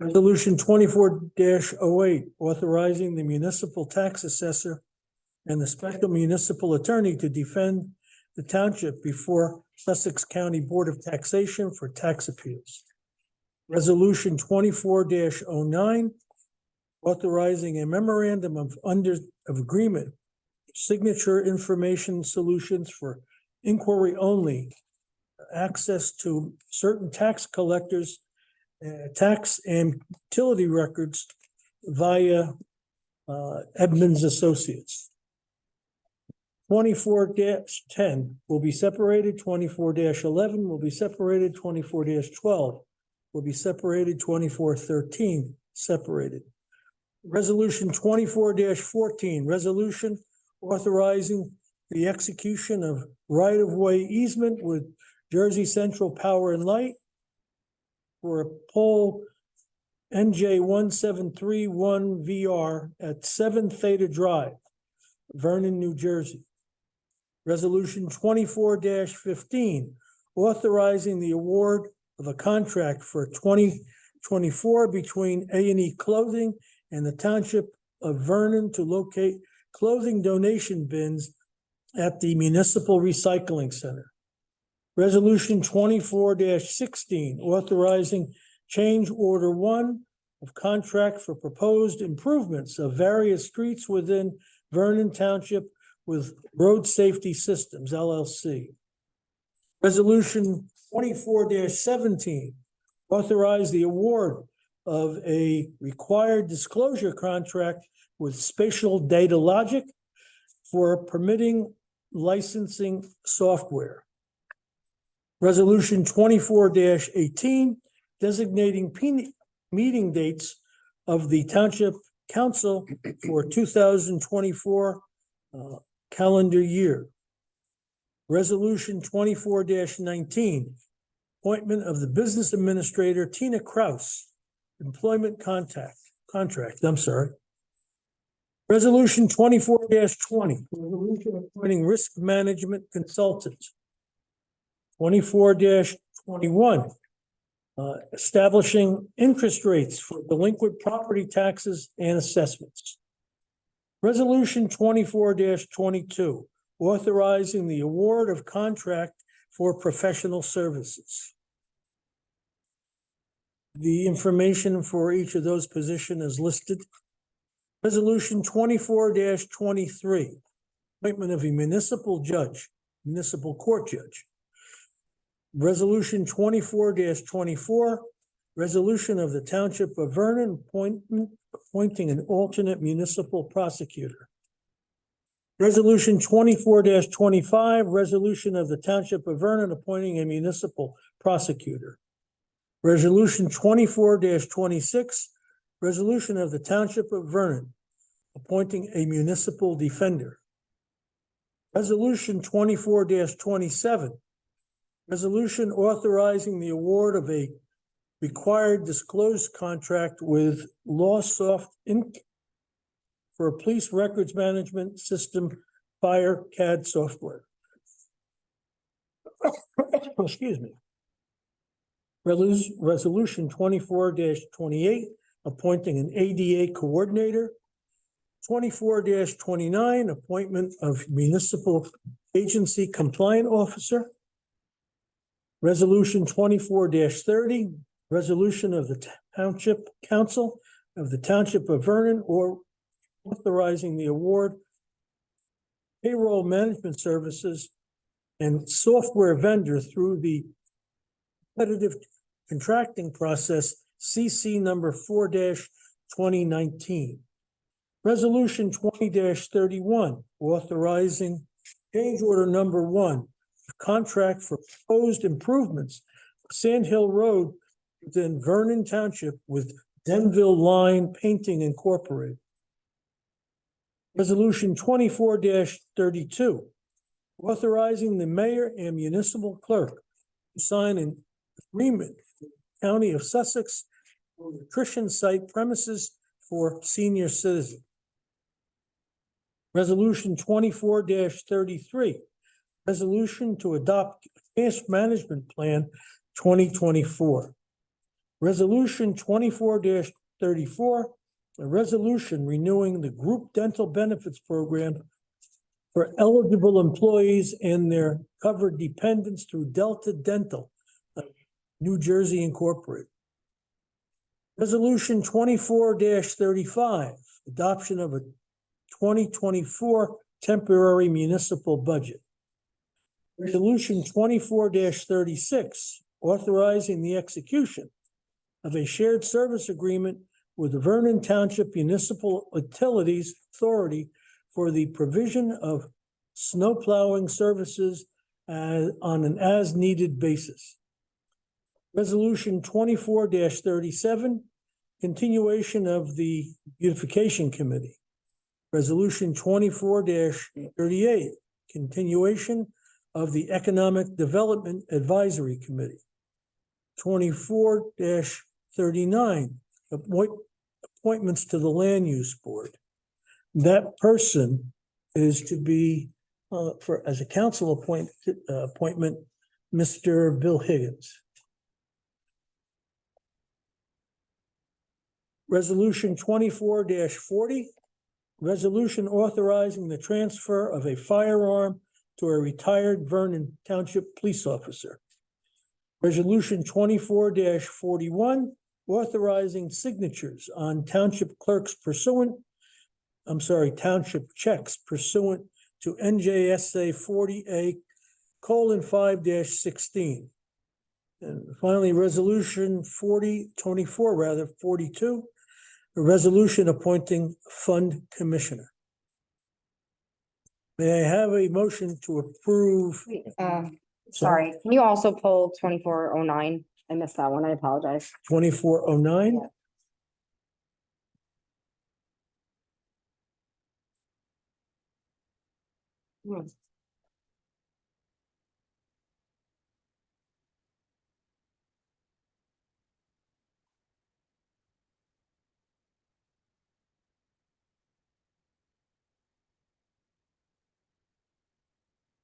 Resolution 24-08, authorizing the municipal tax assessor and the special municipal attorney to defend the township before Sussex County Board of Taxation for tax appeals. Resolution 24-09, authorizing a memorandum of agreement, Signature Information Solutions for inquiry only, access to certain tax collectors, tax and utility records via Edmonds Associates. 24-10 will be separated, 24-11 will be separated, 24-12 will be separated, 24-13 separated. Resolution 24-14, resolution authorizing the execution of right-of-way easement with Jersey Central Power and Light for a pole NJ 1731 VR at 7 Theta Drive, Vernon, New Jersey. Resolution 24-15, authorizing the award of a contract for 2024 between A&E Clothing and the Township of Vernon to locate clothing donation bins at the Municipal Recycling Center. Resolution 24-16, authorizing change order 1 of contract for proposed improvements of various streets within Vernon Township with Road Safety Systems, LLC. Resolution 24-17, authorize the award of a required disclosure contract with Spatial Data Logic for permitting licensing software. Resolution 24-18, designating meeting dates of the Township Council for 2024 calendar year. Resolution 24-19, appointment of the Business Administrator Tina Kraus, employment contract, I'm sorry. Resolution 24-20, resolution appointing risk management consultant. 24-21, establishing interest rates for delinquent property taxes and assessments. Resolution 24-22, authorizing the award of contract for professional services. The information for each of those positions is listed. Resolution 24-23, appointment of a municipal court judge. Resolution 24-24, resolution of the Township of Vernon appointing an alternate municipal prosecutor. Resolution 24-25, resolution of the Township of Vernon appointing a municipal prosecutor. Resolution 24-26, resolution of the Township of Vernon appointing a municipal defender. Resolution 24-27, resolution authorizing the award of a required disclosed contract with LawSoft Inc. for a police records management system fire CAD software. Excuse me. Resolution 24-28, appointing an ADA coordinator. 24-29, appointment of municipal agency compliant officer. Resolution 24-30, resolution of the Township Council of the Township of Vernon or authorizing the award payroll management services and software vendor through the competitive contracting process CC number 4-2019. Resolution 20-31, authorizing change order number 1, contract for proposed improvements of Sand Hill Road within Vernon Township with Denville Line Painting Incorporated. Resolution 24-32, authorizing the mayor and municipal clerk to sign an agreement with the County of Sussex for nutrition site premises for senior citizens. Resolution 24-33, resolution to adopt cash management plan 2024. Resolution 24-34, a resolution renewing the group dental benefits program for eligible employees and their covered dependents through Delta Dental, New Jersey Incorporated. Resolution 24-35, adoption of a 2024 temporary municipal budget. Resolution 24-36, authorizing the execution of a shared service agreement with the Vernon Township Municipal Utilities Authority for the provision of snow plowing services on an as-needed basis. Resolution 24-37, continuation of the Beautification Committee. Resolution 24-38, continuation of the Economic Development Advisory Committee. 24-39, appointments to the Land Use Board. That person is to be, as a council appointment, Mr. Bill Higgins. Resolution 24-40, resolution authorizing the transfer of a firearm to a retired Vernon Township police officer. Resolution 24-41, authorizing signatures on township checks pursuant to NJSA 40A:5-16. And finally, resolution 42, a resolution appointing fund commissioner. May I have a motion to approve? Sorry, can you also pull 2409? I missed that one. I apologize. 2409?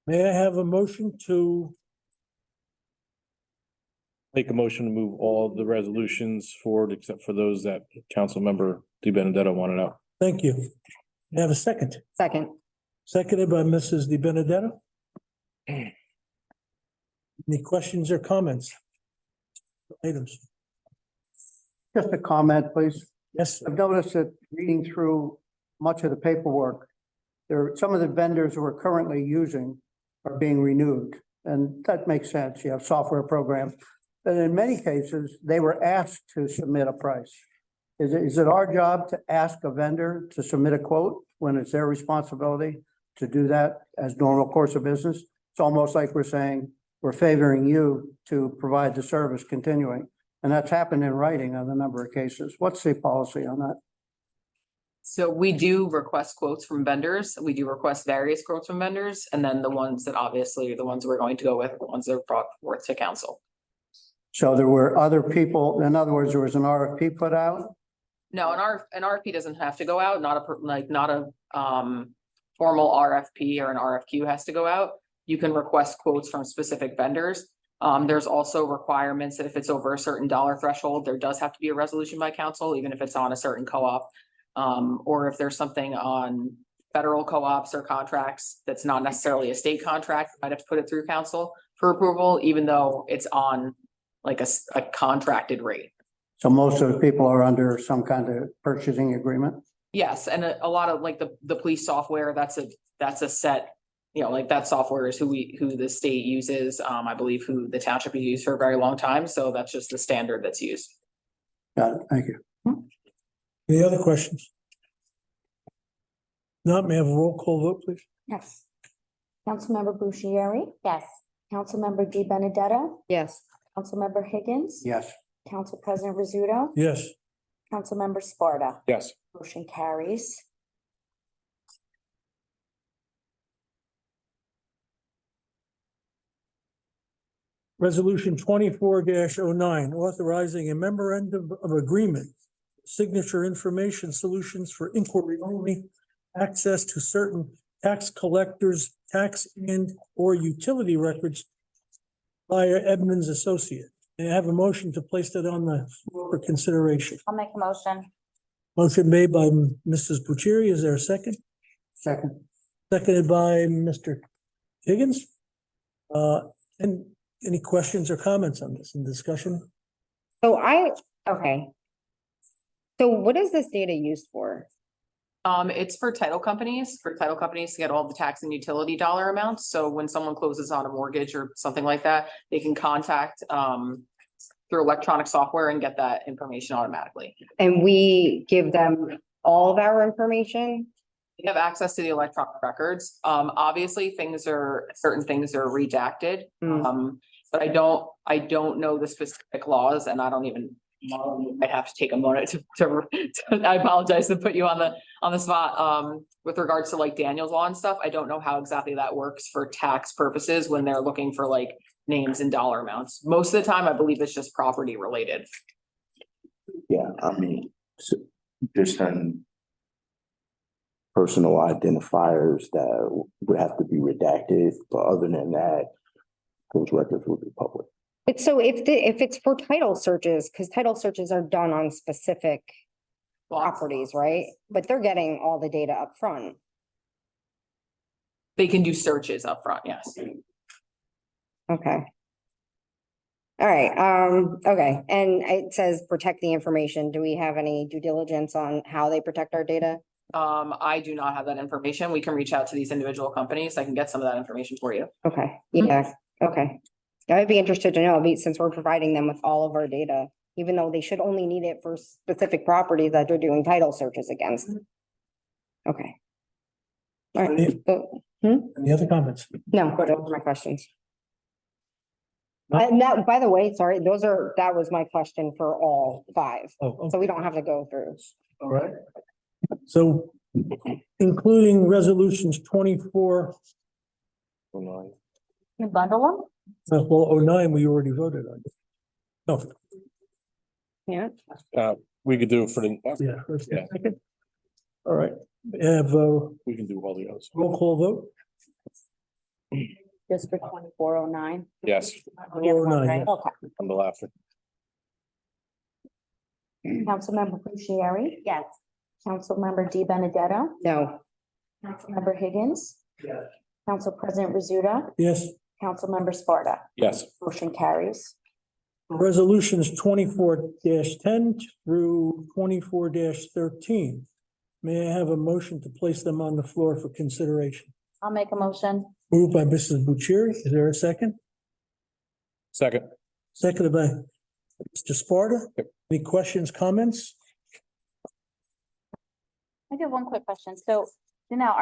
May I have a motion to, Make a motion to move all the resolutions forward except for those that Councilmember Di Benedetto wanted out. thank you. May I have a second? Second. Seconded by Mrs. Di Benedetto. Any questions or comments? Items? Just a comment, please. Yes, sir. I've noticed that reading through much of the paperwork, some of the vendors we're currently using are being renewed, and that makes sense. You have software programs. But in many cases, they were asked to submit a price. Is it our job to ask a vendor to submit a quote when it's their responsibility to do that as normal course of business? It's almost like we're saying, we're favoring you to provide the service continuing. And that's happened in writing on a number of cases. What's the policy on that? So we do request quotes from vendors. We do request various quotes from vendors, and then the ones that obviously are the ones we're going to go with, the ones that are brought forth to council. So there were other people, in other words, there was an RFP put out? No, an RFP doesn't have to go out, not a formal RFP or an RFQ has to go out. You can request quotes from specific vendors. There's also requirements that if it's over a certain dollar threshold, there does have to be a resolution by council, even if it's on a certain co-op. Or if there's something on federal co-ops or contracts that's not necessarily a state contract, you might have to put it through council for approval, even though it's on like a contracted rate. So most of the people are under some kind of purchasing agreement? Yes, and a lot of like the police software, that's a set, like that software is who the state uses, I believe who the township has used for a very long time. So that's just the standard that's used. Got it. Thank you. Any other questions? Not, may I have a roll call vote, please? Yes. Councilmember Bushieri? Yes. Councilmember Di Benedetto? Yes. Councilmember Higgins? Yes. Council President Rizzuto? Yes. Councilmember Sparta? Yes. Motion carries. Resolution 24-09, authorizing a memorandum of agreement, signature information solutions for inquiry only, access to certain tax collectors, tax and or utility records via Edmunds Associate. May I have a motion to place that on the floor for consideration? I'll make a motion. Motion made by Mrs. Bucieri. Is there a second? Second. Seconded by Mr. Higgins. And any questions or comments on this in discussion? Okay. So what is this data used for? It's for title companies to get all the tax and utility dollar amounts. So when someone closes on a mortgage or something like that, they can contact through electronic software and get that information automatically. And we give them all of our information? We have access to the electronic records. Obviously, certain things are redacted. But I don't know the specific laws and I don't even, I'd have to take a moment I apologize to put you on the spot. With regards to like Daniel's law and stuff, I don't know how exactly that works for tax purposes when they're looking for like names and dollar amounts. Most of the time, I believe it's just property related. Yeah, I mean, there's certain personal identifiers that would have to be redacted, but other than that, those records will be public. But so if it's for title searches, because title searches are done on specific properties, right? But they're getting all the data up front. They can do searches up front, yes. Okay. All right, okay, and it says protect the information. Do we have any due diligence on how they protect our data? I do not have that information. We can reach out to these individual companies. I can get some of that information for you. Okay, yeah, okay. I'd be interested to know, since we're providing them with all of our data, even though they should only need it for specific properties that they're doing title searches against. Okay. All right, Any other comments? no, those are my questions. And that, by the way, sorry, that was my question for all 5, Oh, so we don't have to go through. all right. So including resolutions 24, You bundle well, 09, we already voted on. No, Yeah, We could do it for the, yeah. First and Yeah. second. All right, have we can do all the others. roll call vote. them just for 2409? Yes, We have one, 409, right? yeah. Okay. on the left. Councilmember Bucieri? Yes. Councilmember Di Benedetto? no, Councilmember Higgins? Council President Rizzuto? Yes, Councilmember Sparta? Yes, Motion carries. resolutions 24-10 through 24-13. May I have a motion to place them on the floor for consideration? I'll make a motion. Moved by Mrs. Bucieri. Is there a second? second. Seconded by Mr. Sparta. Any questions, comments? I do have one quick question. So now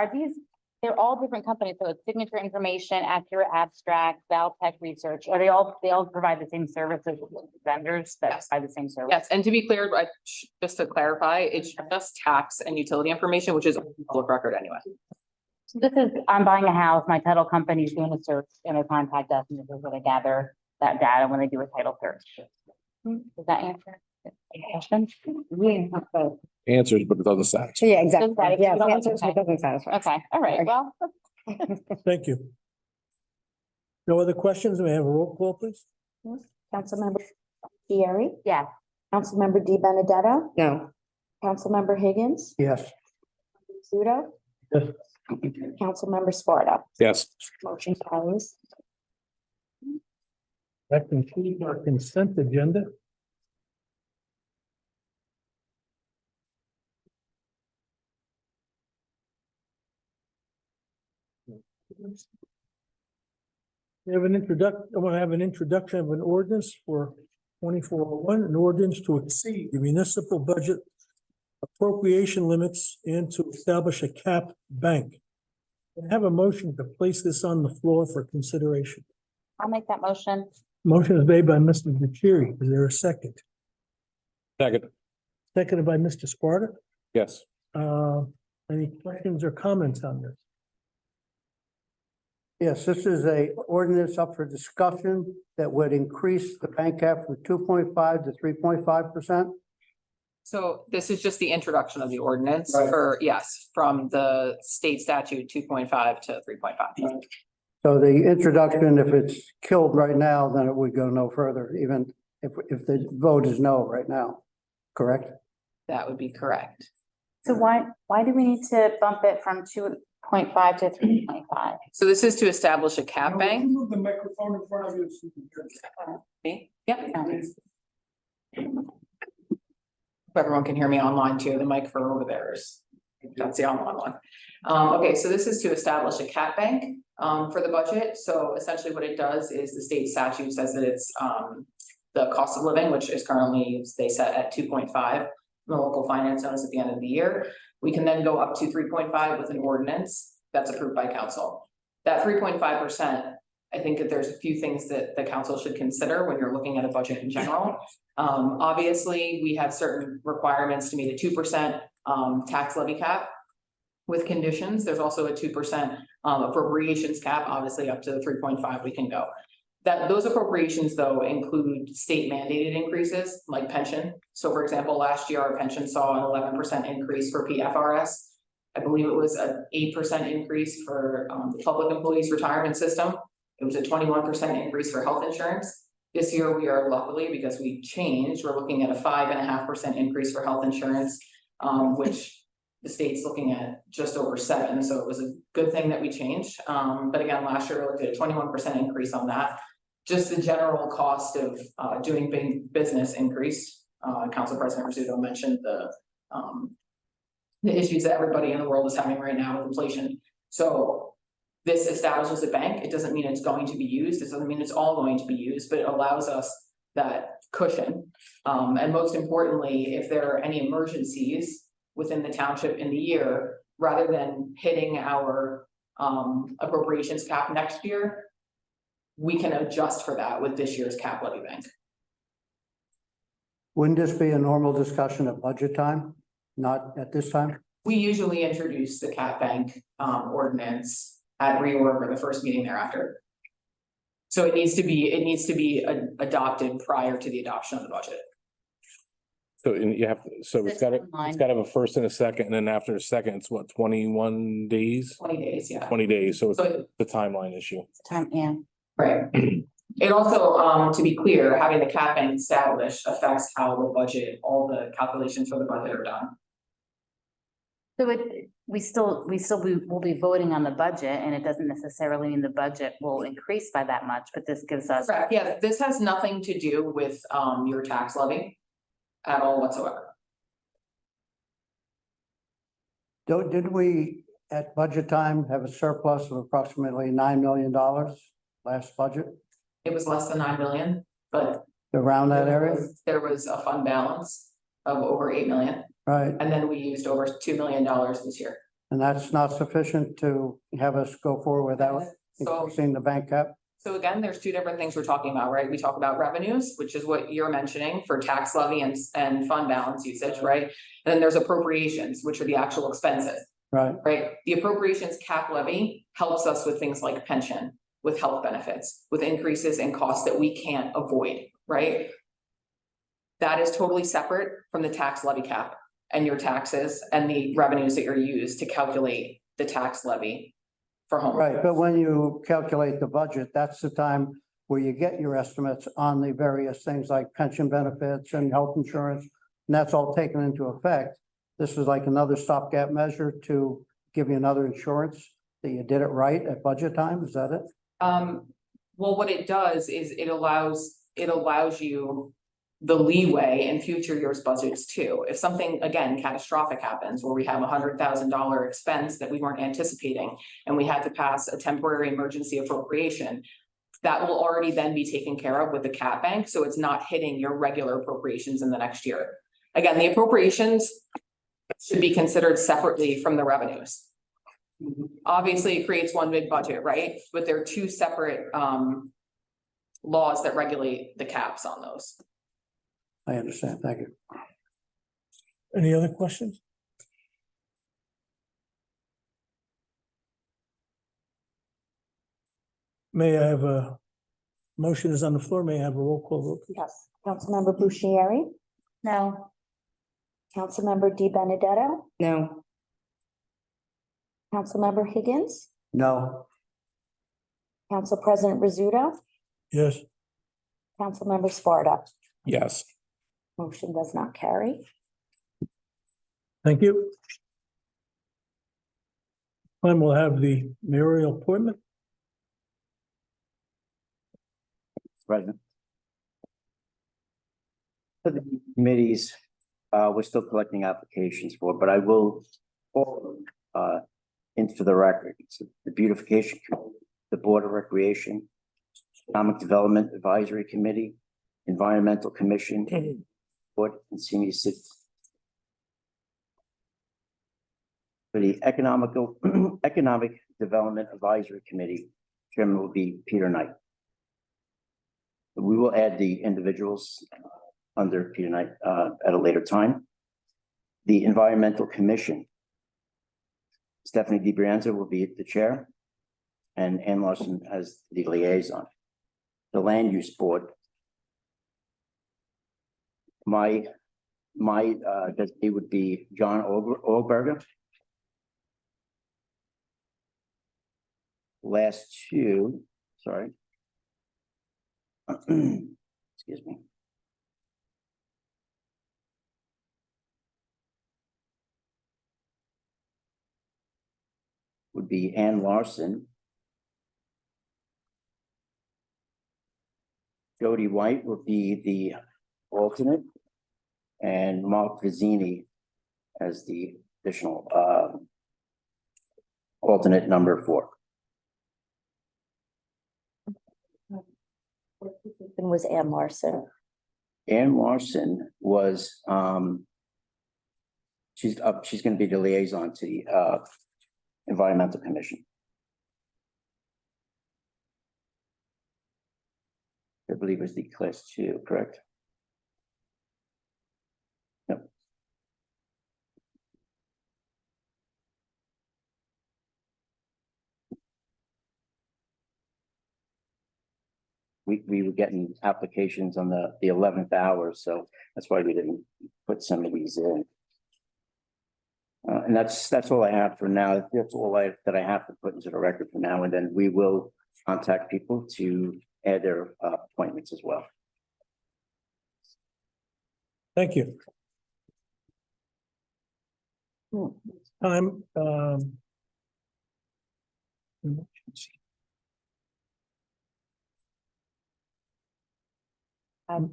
they're all different companies. So it's Signature Information, Accurate Abstract, Valtech Research. Are they all provide the same services, vendors that Yes. provide the same service? Yes, and to be clear, just to clarify, it's just tax and utility information, which is public record anyway. So I'm buying a house, my title company's doing a search and they contact us and this is where they gather that data when they do a title search. Does that answer the question? Yeah. Answers, but it doesn't satisfy. yeah, exactly, Does that- yes, you don't- answers, it doesn't satisfy. Okay, all right, well. Thank you. No other questions? May I have a roll call, please? Councilmember Bucieri? Yes. Councilmember Di Benedetto? No, Councilmember Higgins? Yes, Rizzuto? Yes. Councilmember Sparta? Yes, Motion carries. That concludes our consent agenda. We have an I want to have an introduction of an ordinance for 2401, an ordinance to exceed the municipal budget appropriation limits and to establish a cap bank. I have a motion to place this on the floor for consideration. I'll make that motion. Motion is made by Mr. Bucieri. Is there a second? second. Seconded by Mr. Sparta. Yes, Any questions or comments on this? yes, this is a ordinance up for discussion that would increase the bank cap from 2.5 to 3.5%. So this is just the introduction of the ordinance Right. from the state statute 2.5 to 3.5. So the introduction, if it's killed right now, then it would go no further, even if the vote is no right now, correct? That would be correct. So why do we need to bump it from 2.5 to 3.5? So this is to establish a cap bank. Move the microphone in front of you. Me? Yep. If everyone can hear me online too, the mic for over there that's the online one. Okay, so this is to establish a cap bank for the budget. So essentially what it does is the state statute says that it's the cost of living, which is currently, they set at 2.5. The local finance notice at the end of the year. We can then go up to 3.5 with an ordinance that's approved by council. That 3.5%, I think that there's a few things that the council should consider when you're looking at a budget in general. Obviously, we have certain requirements to meet a 2% tax levy cap with conditions. There's also a 2% appropriations cap, obviously up to the 3.5 we can go. Those appropriations though include state mandated increases like pension. So for example, last year our pension saw an 11% increase for PFRS. I believe it was an 8% increase for the public employees retirement system. It was a 21% increase for health insurance. This year we are luckily, because we changed, we're looking at a 5.5% increase for health insurance, which the state's looking at just over 7%. So it was a good thing that we changed. But again, last year we looked at a 21% increase on that. Just the general cost of doing business increased. Council President Rizzuto mentioned the issues that everybody in the world is having right now with inflation. So this establishes a bank. It doesn't mean it's going to be used. It doesn't mean it's all going to be used, but it allows us that cushion. And most importantly, if there are any emergencies within the township in the year, rather than hitting our appropriations cap next year, we can adjust for that with this year's cap levy bank. Wouldn't this be a normal discussion at budget time? Not at this time? We usually introduce the cap bank ordinance at reorg or the first meeting thereafter. So it needs to be adopted prior to the adoption of the budget. So it's gotta have a first and a second, and then after a second, it's what, 21 days? 20 days, yeah. 20 days, so it's So- the timeline issue. Yeah. Right. It also, to be clear, having the cap bank established affects how the budget, all the calculations for the budget are done. So we'll be voting on the budget, and it doesn't necessarily mean the budget will increase by that much, but this gives us. Correct, yeah, this has nothing to do with your tax levy at all whatsoever. Did we, at budget time, have a surplus of approximately $9 million last budget? It was less than 9 million, but Around that area? there was a fund balance of over 8 million, Right, and then we used over $2 million this year. and that's not sufficient to have us go forward without So, increasing the bank cap? so again, there's two different things we're talking about, right? We talk about revenues, which is what you're mentioning for tax levy and fund balance usage, right? And then there's appropriations, which are the actual expenses, Right, right? The appropriations cap levy helps us with things like pension, with health benefits, with increases in costs that we can't avoid, right? That is totally separate from the tax levy cap and your taxes and the revenues that you're used to calculate the tax levy for home. right, but when you calculate the budget, that's the time where you get your estimates on the various things like pension benefits and health insurance, and that's all taken into effect. This is like another stopgap measure to give you another insurance that you did it right at budget time, is that it? Well, what it does is it allows you the leeway in future years' budgets too. If something, again, catastrophic happens where we have $100,000 expense that we weren't anticipating and we had to pass a temporary emergency appropriation, that will already then be taken care of with the cap bank, so it's not hitting your regular appropriations in the next year. Again, the appropriations should be considered separately from the revenues. Obviously, it creates one big budget, right? But there are two separate laws that regulate the caps on those. I understand, thank you. Any other questions? May I have a motion is on the floor? May I have a roll call vote? Please? Yes. Councilmember Bushieri? No. Councilmember Di Benedetto? No. Councilmember Higgins? No, Council President Rizzuto? Yes. Councilmember Sparta? Yes. Motion does not carry. Thank you. And we'll have the mayoral appointment. President. For the committees, we're still collecting applications for, but I will, into the record, it's the Beautification Committee, the Board of Recreation, Economic Development Advisory Committee, Environmental Commission, Board and Senior Citizen. For the Economic Development Advisory Committee, Chairman will be Peter Knight. We will add the individuals under Peter Knight at a later time. The Environmental Commission, Stephanie DiBrienza will be the chair, and Ann Larson as the liaison. The Land Use Board, my designee would be John Olberger. Last two, sorry. Excuse me. Would be Ann Larson. Jody White will be the alternate, and Mark Vizzini as the additional alternate number 4. And was Ann Larson. Ann Larson was she's going to be the liaison to the Environmental Commission. I believe it was the class 2, correct? Yep. We were getting applications on the 11th hour, so that's why we didn't put some of these in. And that's all I have for now. That's all that I have to put into the record for now, and then we will contact people to add their appointments as well. Thank you. Time,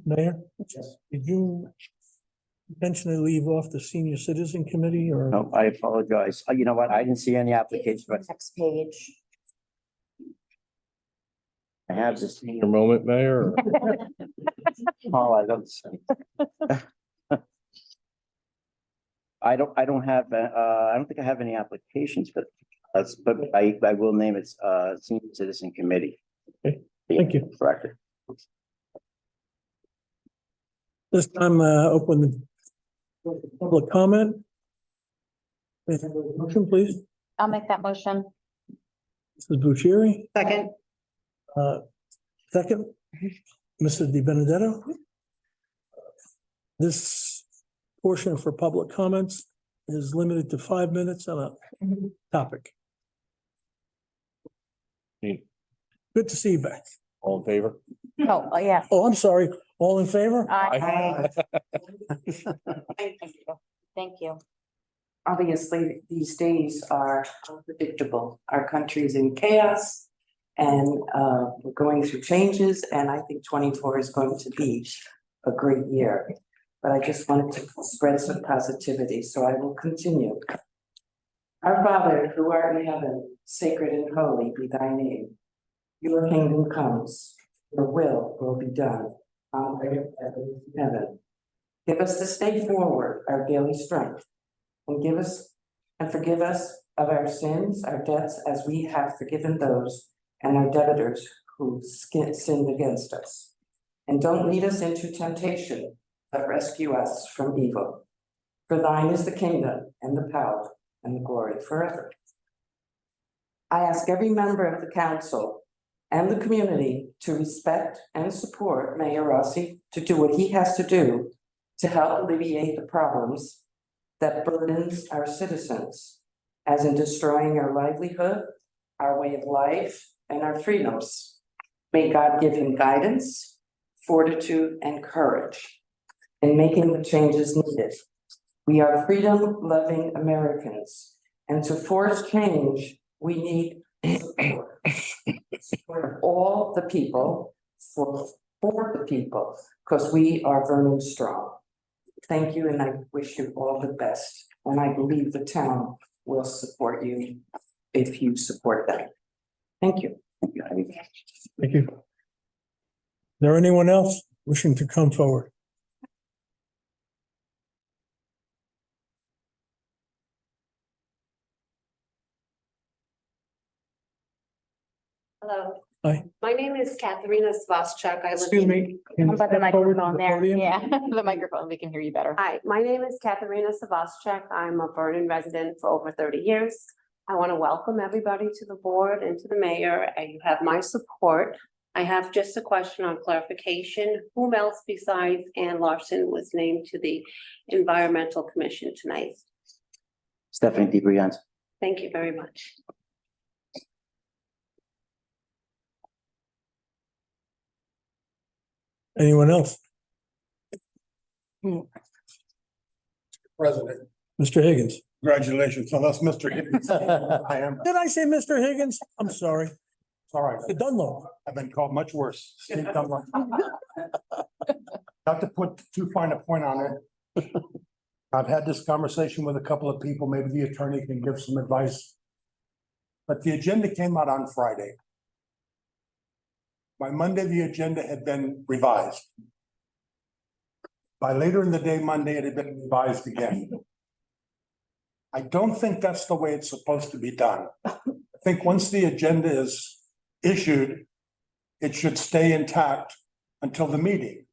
Mayor, did you intentionally leave off the Senior Citizen Committee or? No, I apologize. You know what? I didn't see any applications, but Next page. I have this. Your moment, Mayor? or- Oh, I don't see. I don't have, I don't think I have any applications, but I will name it, Senior Citizen Committee. Okay, thank you. Correct. This time, open the public comment. Motion, please. I'll make that motion. Mrs. Bucieri, Second. second. Mrs. Di Benedetto. This portion for public comments is limited to 5 minutes on a topic. Good to see you back. All in favor? Oh, yeah. Oh, I'm sorry. All in favor? Aye. Thank you. Obviously, these days are unpredictable. Our country is in chaos and we're going through changes, and I think 24 is going to be a great year. But I just wanted to spread some positivity, so I will continue. Our Father, who art in heaven, sacred and holy be thy name. Your kingdom comes, your will be done on earth as it is in heaven. Give us this day forward our daily strength, and forgive us of our sins, our debts, as we have forgiven those and our debtors who sinned against us. And don't lead us into temptation, but rescue us from evil. For thine is the kingdom and the power and the glory forever. I ask every member of the council and the community to respect and support Mayor Rossi to do what he has to do to help alleviate the problems that burdens our citizens, as in destroying our livelihood, our way of life, and our freedoms. May God give him guidance, fortitude, and courage in making the changes needed. We are freedom-loving Americans, and to force change, we need support. Support of all the people, for the people, because we are Vernon strong. Thank you, and I wish you all the best. And I believe the town will support you if you support them. Thank you. Thank you. Is there anyone else? wishing to come forward? Hello. Hi. My name is Katharina Svaschuk. I live. Excuse me. can you How about the step forward to microphone the there? podium? Yeah, the microphone, we can hear you better. Hi, my name is Katharina Svaschuk. I'm a Vernon resident for over 30 years. I want to welcome everybody to the board and to the mayor, and you have my support. I have just a question on clarification. Whom else besides Ann Larson was named to the Environmental Commission tonight? Stephanie DeBriant. Thank you very much. Anyone else? President, Mr. Higgins. congratulations. Unless Mr. Higgins, I am, Did I say Mr. Higgins? I'm sorry. sorry, The Dunlop. I've been called much worse. Steve Dunlop. Not to put too fine a point on it. I've had this conversation with a couple of people, maybe the attorney can give some advice. But the agenda came out on Friday. By Monday, the agenda had been revised. By later in the day, Monday, it had been revised again. I don't think that's the way it's supposed to be done. I think once the agenda is issued, it should stay intact until the meeting.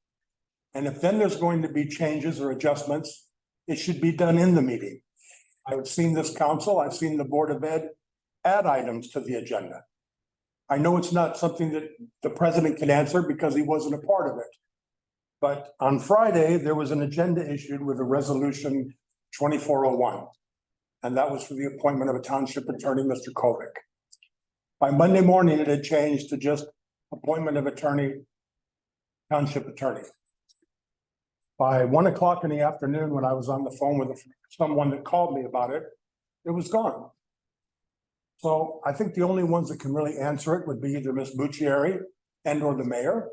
And if then there's going to be changes or adjustments, it should be done in the meeting. I've seen this council, I've seen the Board of Ed add items to the agenda. I know it's not something that the president can answer because he wasn't a part of it. But on Friday, there was an agenda issued with a resolution 2401. And that was for the appointment of a township attorney, Mr. Kovic. By Monday morning, it had changed to just appointment of attorney, township attorney. By 1 o'clock in the afternoon, when I was on the phone with someone that called me about it, it was gone. So I think the only ones that can really answer it would be either Ms. Buccieri and or the mayor.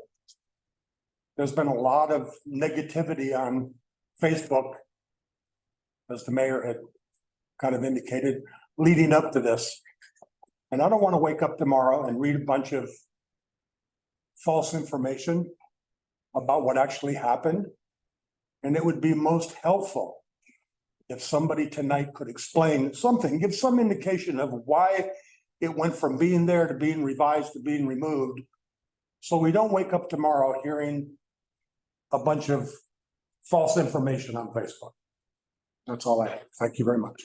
There's been a lot of negativity on Facebook, as the mayor had kind of indicated, leading up to this. And I don't want to wake up tomorrow and read a bunch of false information about what actually happened. And it would be most helpful if somebody tonight could explain something, give some indication of why it went from being there to being revised to being removed. So we don't wake up tomorrow hearing a bunch of false information on Facebook. That's all I have. Thank you very much.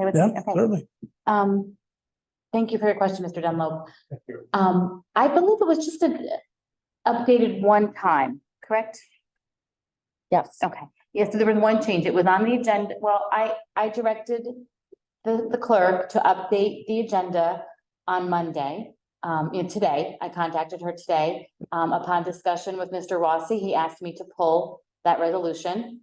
Yeah, certainly. Thank you for your question, Mr. Dunlop. Thank you. I believe it was just updated one time, correct? Yes. Okay, yes, so there was one change. It was on the agenda. Well, I directed the clerk to update the agenda on Monday. Today, I contacted her today. Upon discussion with Mr. Rossi, he asked me to pull that resolution.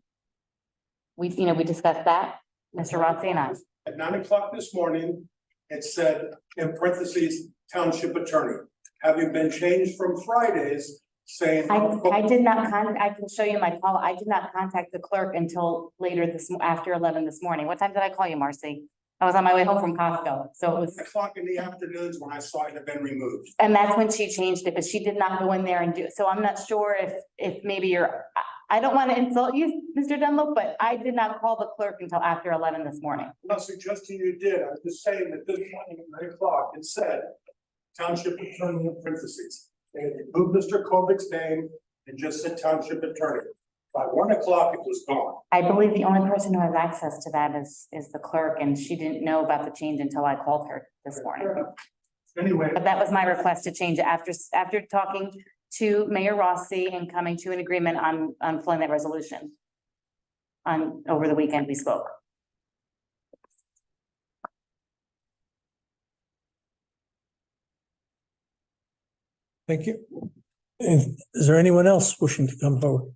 We discussed that, Mr. Rossi and I. At 9 o'clock this morning, it said in parentheses, township attorney, having been changed from Fridays saying. I did not I can show you my call. I did not contact the clerk until later after 11 this morning. What time did I call you, Marcy? I was on my way home from Costco, so it was. 9 o'clock in the afternoons when I saw it had been removed. And that's when she changed it, but she did not go in there and do, so I'm not sure if maybe I don't want to insult you, Mr. Dunlop, but I did not call the clerk until after 11 this morning. I'm not suggesting you did. I'm just saying that this morning at 9 o'clock, it said township attorney in parentheses. They had removed Mr. Kovic's name and just said township attorney. By 1 o'clock, it was gone. I believe the only person who has access to that is the clerk, and she didn't know about the change until I called her this morning. Anyway. But that was my request to change it after talking to Mayor Rossi and coming to an agreement on pulling that resolution. Over the weekend, we spoke. Thank you. Is there anyone else wishing to come forward?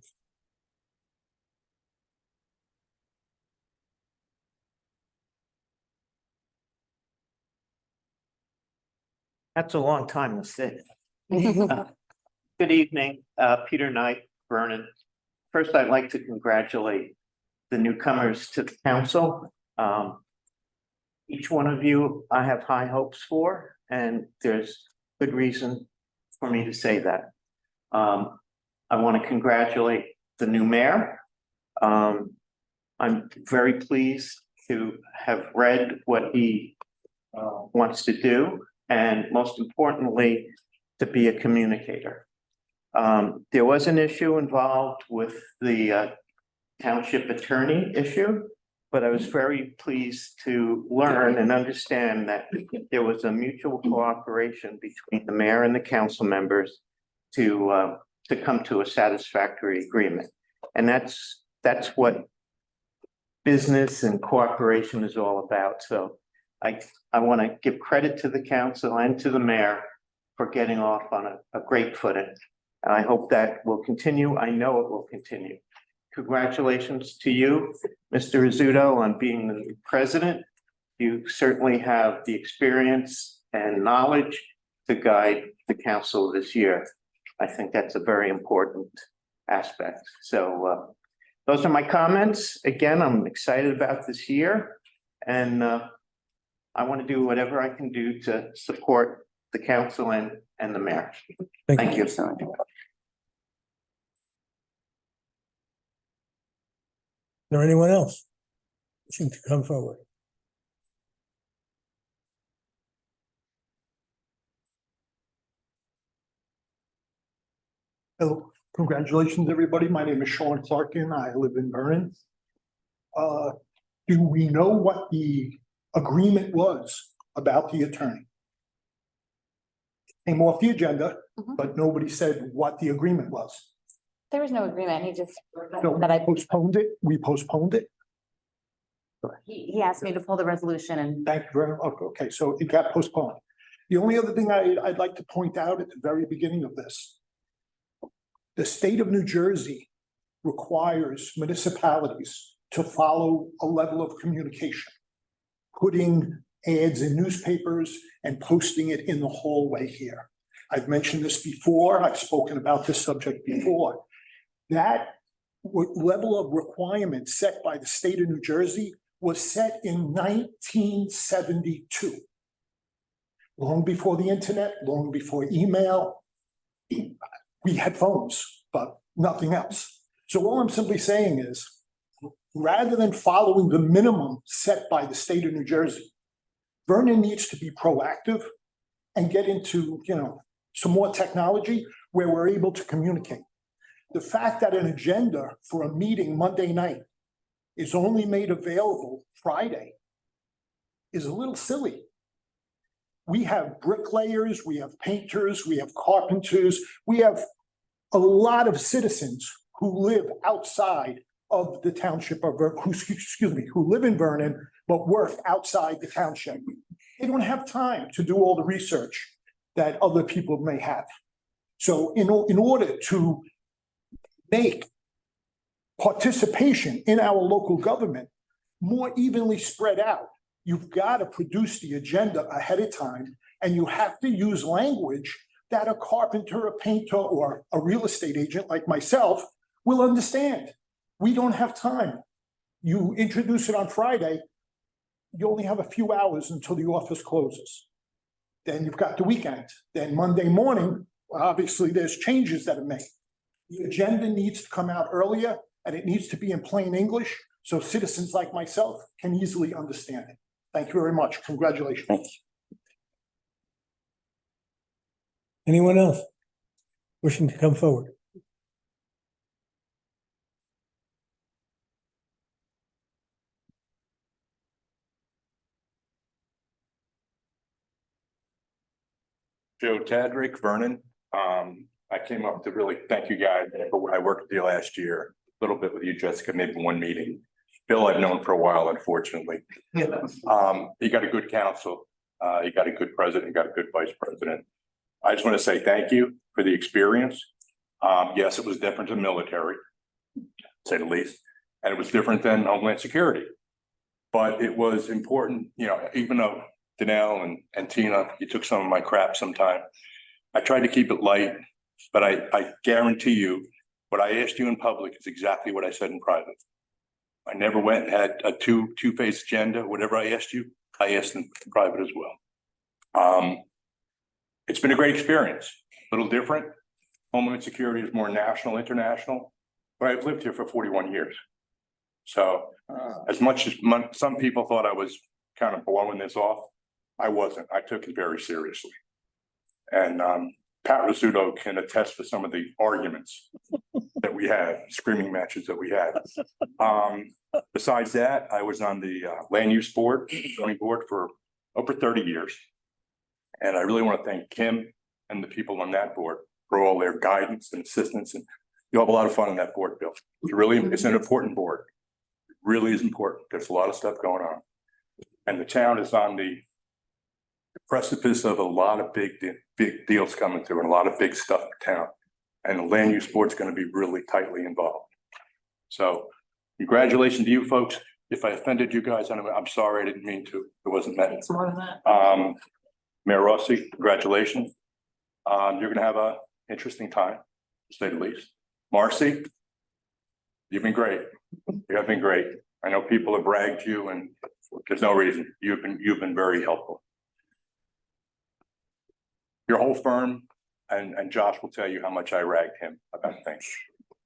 That's a long time to sit. Good evening, Peter Knight, Vernon. First, I'd like to congratulate the newcomers to the council. Each one of you, I have high hopes for, and there's good reason for me to say that. I want to congratulate the new mayor. I'm very pleased to have read what he wants to do, and most importantly, to be a communicator. There was an issue involved with the township attorney issue, but I was very pleased to learn and understand that there was a mutual cooperation between the mayor and the council members to come to a satisfactory agreement. And that's what business and cooperation is all about. So I want to give credit to the council and to the mayor for getting off on a great footing. And I hope that will continue. I know it will continue. Congratulations to you, Mr. Rizzuto, on being the new president. You certainly have the experience and knowledge to guide the council this year. I think that's a very important aspect. So those are my comments. Again, I'm excited about this year, and I want to do whatever I can do to support the council and the mayor. Thank you. Is there anyone else wishing to come forward? Hello, congratulations, everybody. My name is Sean Clarkin. I live in Vernon. Do we know what the agreement was about the attorney? It came off the agenda, but nobody said what the agreement was. There was no agreement. He just, So that I, postponed it. We postponed it. he asked me to pull the resolution and Thank you very much. Okay, so it got postponed. The only other thing I'd like to point out at the very beginning of this, the state of New Jersey requires municipalities to follow a level of communication, putting ads in newspapers and posting it in the hallway here. I've mentioned this before. I've spoken about this subject before. That level of requirement set by the state of New Jersey was set in 1972. Long before the internet, long before email. We had phones, but nothing else. So all I'm simply saying is, rather than following the minimum set by the state of New Jersey, Vernon needs to be proactive and get into, some more technology where we're able to communicate. The fact that an agenda for a meeting Monday night is only made available Friday is a little silly. We have bricklayers, we have painters, we have carpenters, we have a lot of citizens who live outside of the township of, who live in Vernon, but work outside the township. They don't have time to do all the research that other people may have. So in order to make participation in our local government more evenly spread out, you've got to produce the agenda ahead of time, and you have to use language that a carpenter, a painter, or a real estate agent like myself will understand. We don't have time. You introduce it on Friday, you only have a few hours until the office closes. Then you've got the weekend. Then Monday morning, obviously there's changes that are made. The agenda needs to come out earlier, and it needs to be in plain English so citizens like myself can easily understand it. Thank you very much. Congratulations. Anyone else wishing to come forward? Joe Tadrick, Vernon. I came up to really thank you guys for what I worked with you last year, a little bit with you, Jessica, maybe one meeting. Bill, I've known for a while, unfortunately. You got a good council, you got a good president, you got a good vice president. I just want to say thank you for the experience. Yes, it was different than military, to say the least, and it was different than Homeland Security. But it was important, even though Danelle and Tina, you took some of my crap sometime. I tried to keep it light, but I guarantee you, what I asked you in public is exactly what I said in private. I never went and had a two-faced agenda. Whatever I asked you, I asked in private as well. It's been a great experience, a little different. Homeland Security is more national, international, but I've lived here for 41 years. So as much as some people thought I was kind of blowing this off, I wasn't. I took it very seriously. And Pat Rizzuto can attest to some of the arguments that we had, screaming matches that we had. Besides that, I was on the land use board, zoning board for over 30 years. And I really want to thank Kim and the people on that board for all their guidance and assistance. And you'll have a lot of fun on that board, Bill. It's an important board. It really is important. There's a lot of stuff going on. And the town is on the precipice of a lot of big deals coming through and a lot of big stuff in town. And the land use board's going to be really tightly involved. So congratulations to you folks. If I offended you guys, I'm sorry. I didn't mean to. It wasn't meant. It's more than that. Mayor Rossi, congratulations. You're going to have an interesting time, to say the least. Marcy, you've been great. You have been great. I know people have bragged you, and there's no reason. You've been very helpful. Your whole firm, and Josh will tell you how much I ragged him about things.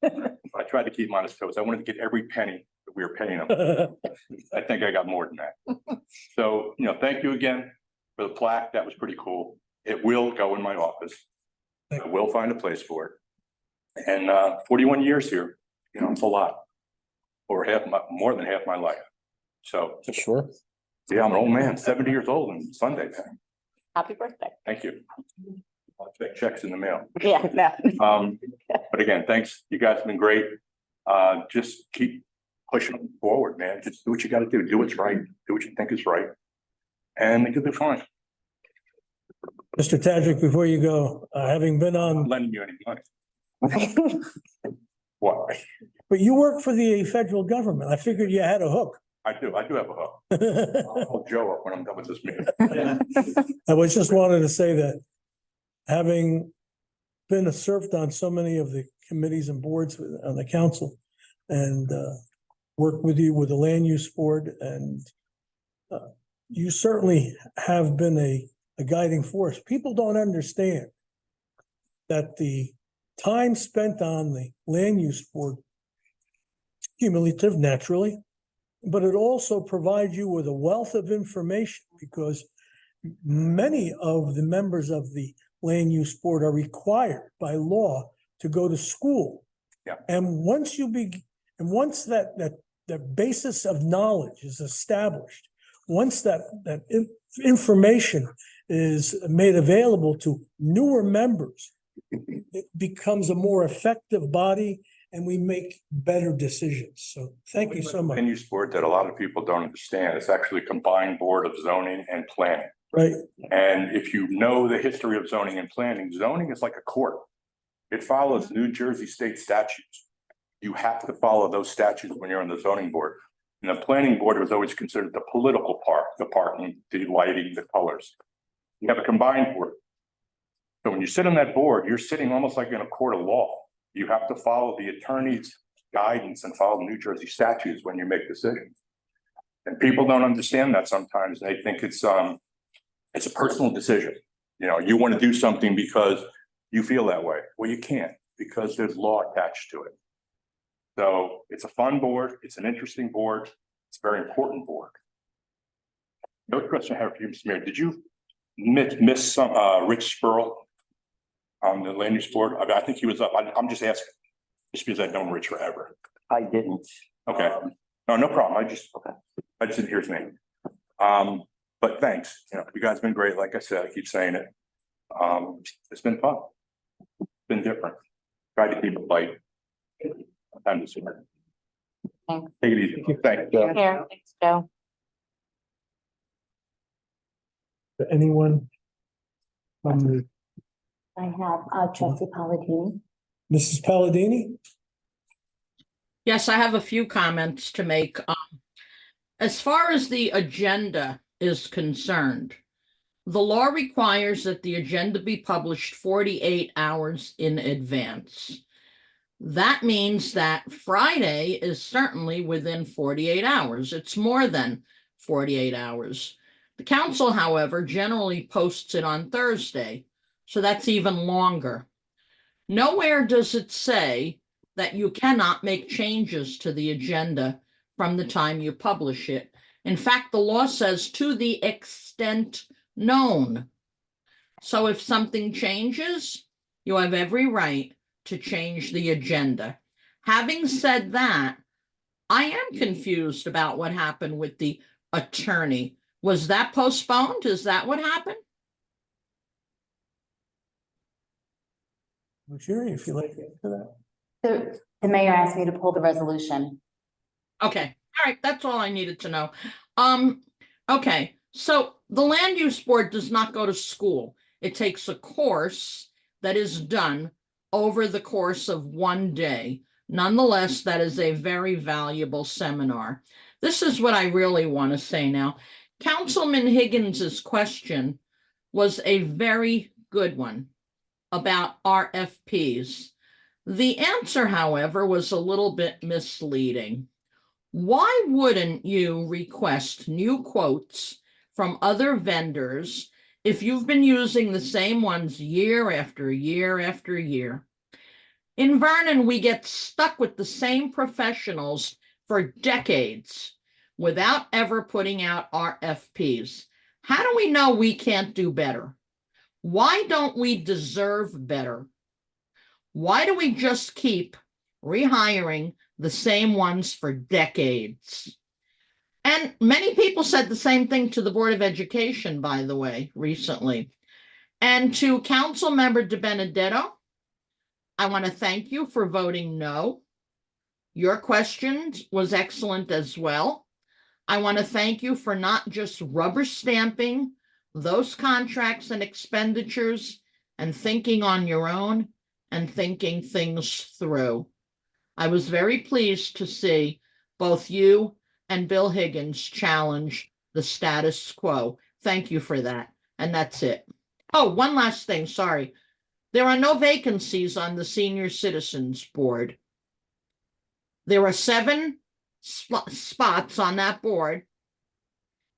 I tried to keep him on his toes. I wanted to get every penny that we were paying him. I think I got more than that. So, thank you again for the plaque. That was pretty cool. It will go in my office. I will find a place for it. And 41 years here, it's a lot. Over more than half my life. So Sure. yeah, I'm an old man, 70 years old on Sunday, man. Happy birthday. Thank you. I'll check checks in the mail. Yeah, no. But again, thanks. You guys have been great. Just keep pushing forward, man. Just do what you got to do. Do what's right. Do what you think is right. And you'll be fine. Mr. Tadrick, before you go, having been I'm on, not lending you any money. What? but you work for the federal government. I figured you had a hook. I do have a hook. I'll call Joe up when I'm done with this meeting. I was just wanted to say that having been served on so many of the committees and boards on the council and worked with you with the land use board, and you certainly have been a guiding force. People don't understand that the time spent on the land use board is cumulative naturally, but it also provides you with a wealth of information because many of the members of the land use board are required by law to go to school. Yeah. And once that basis of knowledge is established, once that information is made available to newer members, it becomes a more effective body and we make better decisions. So thank you so much. Land use board that a lot of people don't understand. It's actually a combined board of zoning and planning. Right. And if you know the history of zoning and planning, zoning is like a court. It follows New Jersey state statutes. You have to follow those statutes when you're on the zoning board. And the planning board was always considered the political part, the parking, the lighting, the colors. You have a combined board. So when you sit on that board, you're sitting almost like in a court of law. You have to follow the attorney's guidance and follow New Jersey statutes when you make decisions. And people don't understand that sometimes. They think it's a personal decision. You want to do something because you feel that way. Well, you can't because there's law attached to it. So it's a fun board. It's an interesting board. It's a very important board. No question I have for you, Mr. Mayor. Did you miss some Rich Spurl on the land use board? I think he was up. I'm just asking, just because I've known Rich forever. I didn't. Okay. No problem. I just didn't hear his name. But thanks. You guys have been great. Like I said, I keep saying it. It's been fun. It's been different. Try to keep it light. Time to see it. Thanks. Take it easy. Thanks. Here, thanks, Joe. Anyone from the I have trustee Palladini. Mrs. Palladini? Yes, I have a few comments to make. As far as the agenda is concerned, the law requires that the agenda be published 48 hours in advance. That means that Friday is certainly within 48 hours. It's more than 48 hours. The council, however, generally posts it on Thursday, so that's even longer. Nowhere does it say that you cannot make changes to the agenda from the time you publish it. In fact, the law says to the extent known. So if something changes, you have every right to change the agenda. Having said that, I am confused about what happened with the attorney. Was that postponed? Is that what happened? I'm sure if you like to answer that. The mayor asked me to pull the resolution. Okay, all right, that's all I needed to know. Okay, so the land use board does not go to school. It takes a course that is done over the course of one day. Nonetheless, that is a very valuable seminar. This is what I really want to say now. Councilman Higgins's question was a very good one about RFPs. The answer, however, was a little bit misleading. Why wouldn't you request new quotes from other vendors if you've been using the same ones year after year after year? In Vernon, we get stuck with the same professionals for decades without ever putting out RFPs. How do we know we can't do better? Why don't we deserve better? Why do we just keep rehiring the same ones for decades? And many people said the same thing to the Board of Education, by the way, recently. And to Council Member De Benedetto, I want to thank you for voting no. Your question was excellent as well. I want to thank you for not just rubber stamping those contracts and expenditures and thinking on your own and thinking things through. I was very pleased to see both you and Bill Higgins challenge the status quo. Thank you for that. And that's it. Oh, one last thing, sorry. There are no vacancies on the Senior Citizens Board. There are 7 spots on that board,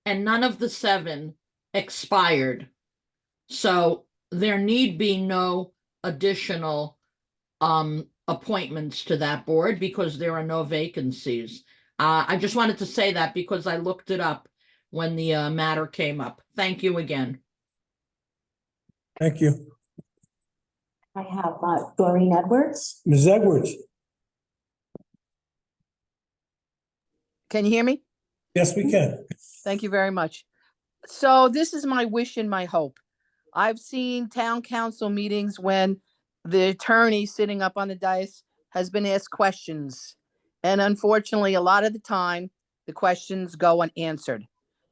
and none of the 7 expired. So there need be no additional appointments to that board because there are no vacancies. I just wanted to say that because I looked it up when the matter came up. Thank you again. Thank you. I have Doreen Edwards. Ms. Edwards? Can you hear me? Yes, we can. Thank you very much. So this is my wish and my hope. I've seen town council meetings when the attorney sitting up on the dais has been asked questions. And unfortunately, a lot of the time, the questions go unanswered.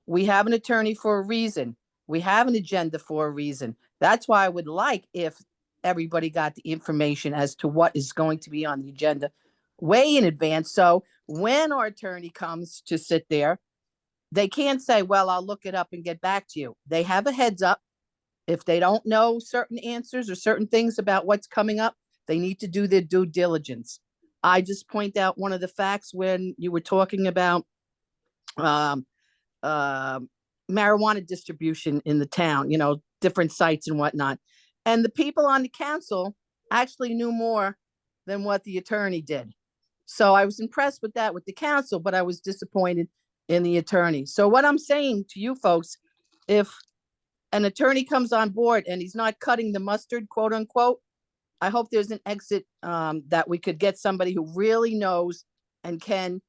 We have an attorney for a reason. We have an agenda for a reason. That's why I would like if everybody got the information as to what is going to be on the agenda way in advance. So when our attorney comes to sit there, they can't say, well, I'll look it up and get back to you. They have a heads up. If they don't know certain answers or certain things about what's coming up, they need to do their due diligence. I just point out one of the facts when you were talking about marijuana distribution in the town, you know, different sites and whatnot. And the people on the council actually knew more than what the attorney did. So I was impressed with that with the council, but I was disappointed in the attorney. So what I'm saying to you folks, if an attorney comes on board and he's not cutting the mustard, quote unquote, I hope there's an exit that we could get somebody who really knows and can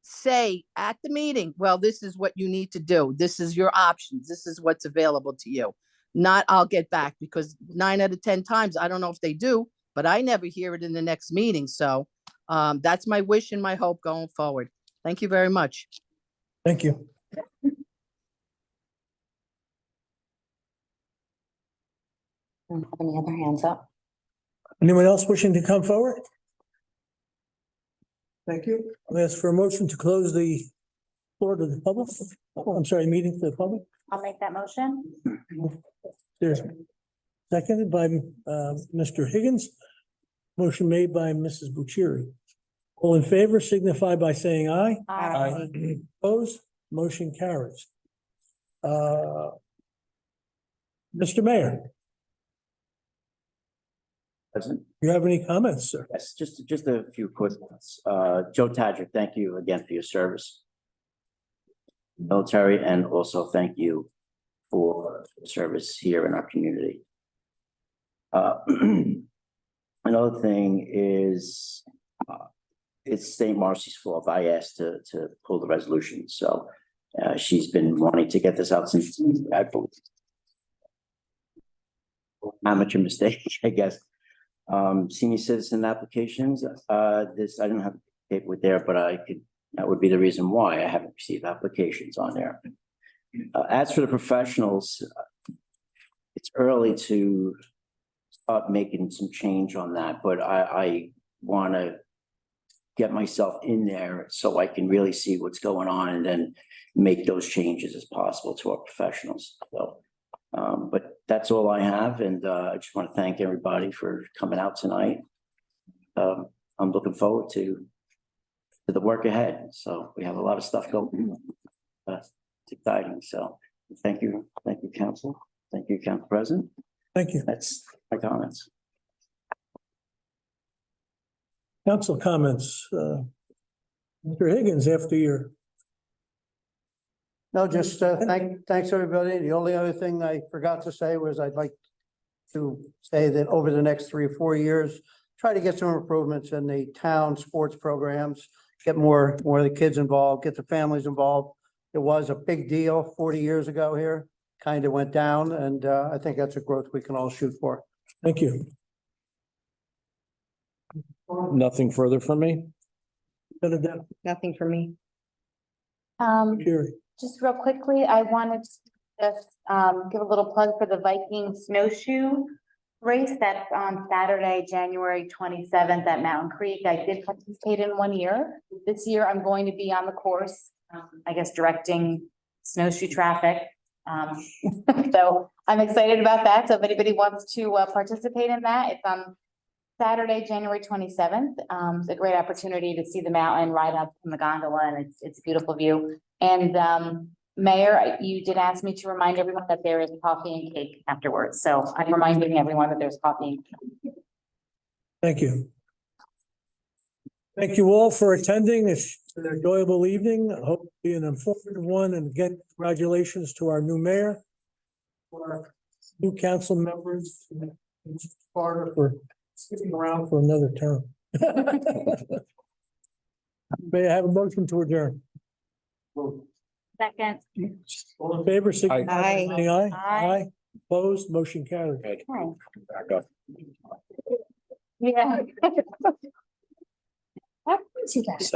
say at the meeting, well, this is what you need to do. This is your options. This is what's available to you. Not I'll get back, because 9 out of 10 times, I don't know if they do, but I never hear it in the next meeting. So that's my wish and my hope going forward. Thank you very much. Thank you. Don't have any other hands up. Anyone else wishing to come forward? Thank you. I'll ask for a motion to close the floor to the public. Oh, I'm sorry, meeting to the public. I'll make that motion. There's seconded by Mr. Higgins. Motion made by Mrs. Bucieri. All in favor signify by saying aye. Aye. Opposed, motion carries. Mr. Mayor. President. You have any comments, sir? Yes, just a few quick ones. Joe Tadrick, thank you again for your service. Military, and also thank you for service here in our community. Another thing is, it's St. Marcy's fault. I asked to pull the resolution, so she's been wanting to get this out since I believe. Amateur mistake, I guess. Senior citizen applications, this, I don't have paperwork there, but that would be the reason why I haven't received applications on there. As for the professionals, it's early to start making some change on that, but I want to get myself in there so I can really see what's going on and then make those changes as possible to our professionals. So, but that's all I have, and I just want to thank everybody for coming out tonight. I'm looking forward to the work ahead. So we have a lot of stuff going. It's exciting. So thank you, Council. Thank you, Council President. Thank you. That's my comments. Council comments. Mr. Higgins, after your. No, just thanks, everybody. The only other thing I forgot to say was I'd like to say that over the next 3 or 4 years, try to get some improvements in the town sports programs, get more of the kids involved, get the families involved. It was a big deal 40 years ago here, kind of went down, and I think that's a growth we can all shoot for. Thank you. Nothing further from me? Benedetta, Nothing for me. Jerry. Just real quickly, I wanted to just give a little plug for the Viking snowshoe race that's on Saturday, January 27th at Mountain Creek. I did participate in 1 year. This year, I'm going to be on the course, I guess, directing snowshoe traffic. So I'm excited about that. So if anybody wants to participate in that, it's on Saturday, January 27th. It's a great opportunity to see the mountain, ride up from the gondola, and it's a beautiful view. And Mayor, you did ask me to remind everyone that there is coffee and cake afterwards. So I'm reminding everyone that there's coffee and cake. Thank you. Thank you all for attending. It's an enjoyable evening. I hope it'll be an informative one. And again, congratulations to our new mayor, our new council members, and Mr. Carter for sticking around for another term. May I have a motion to adjourn? Second. All in favor, signify by Aye. saying aye. Aye. Opposed, motion carried. Back up. Yeah. How did you guys?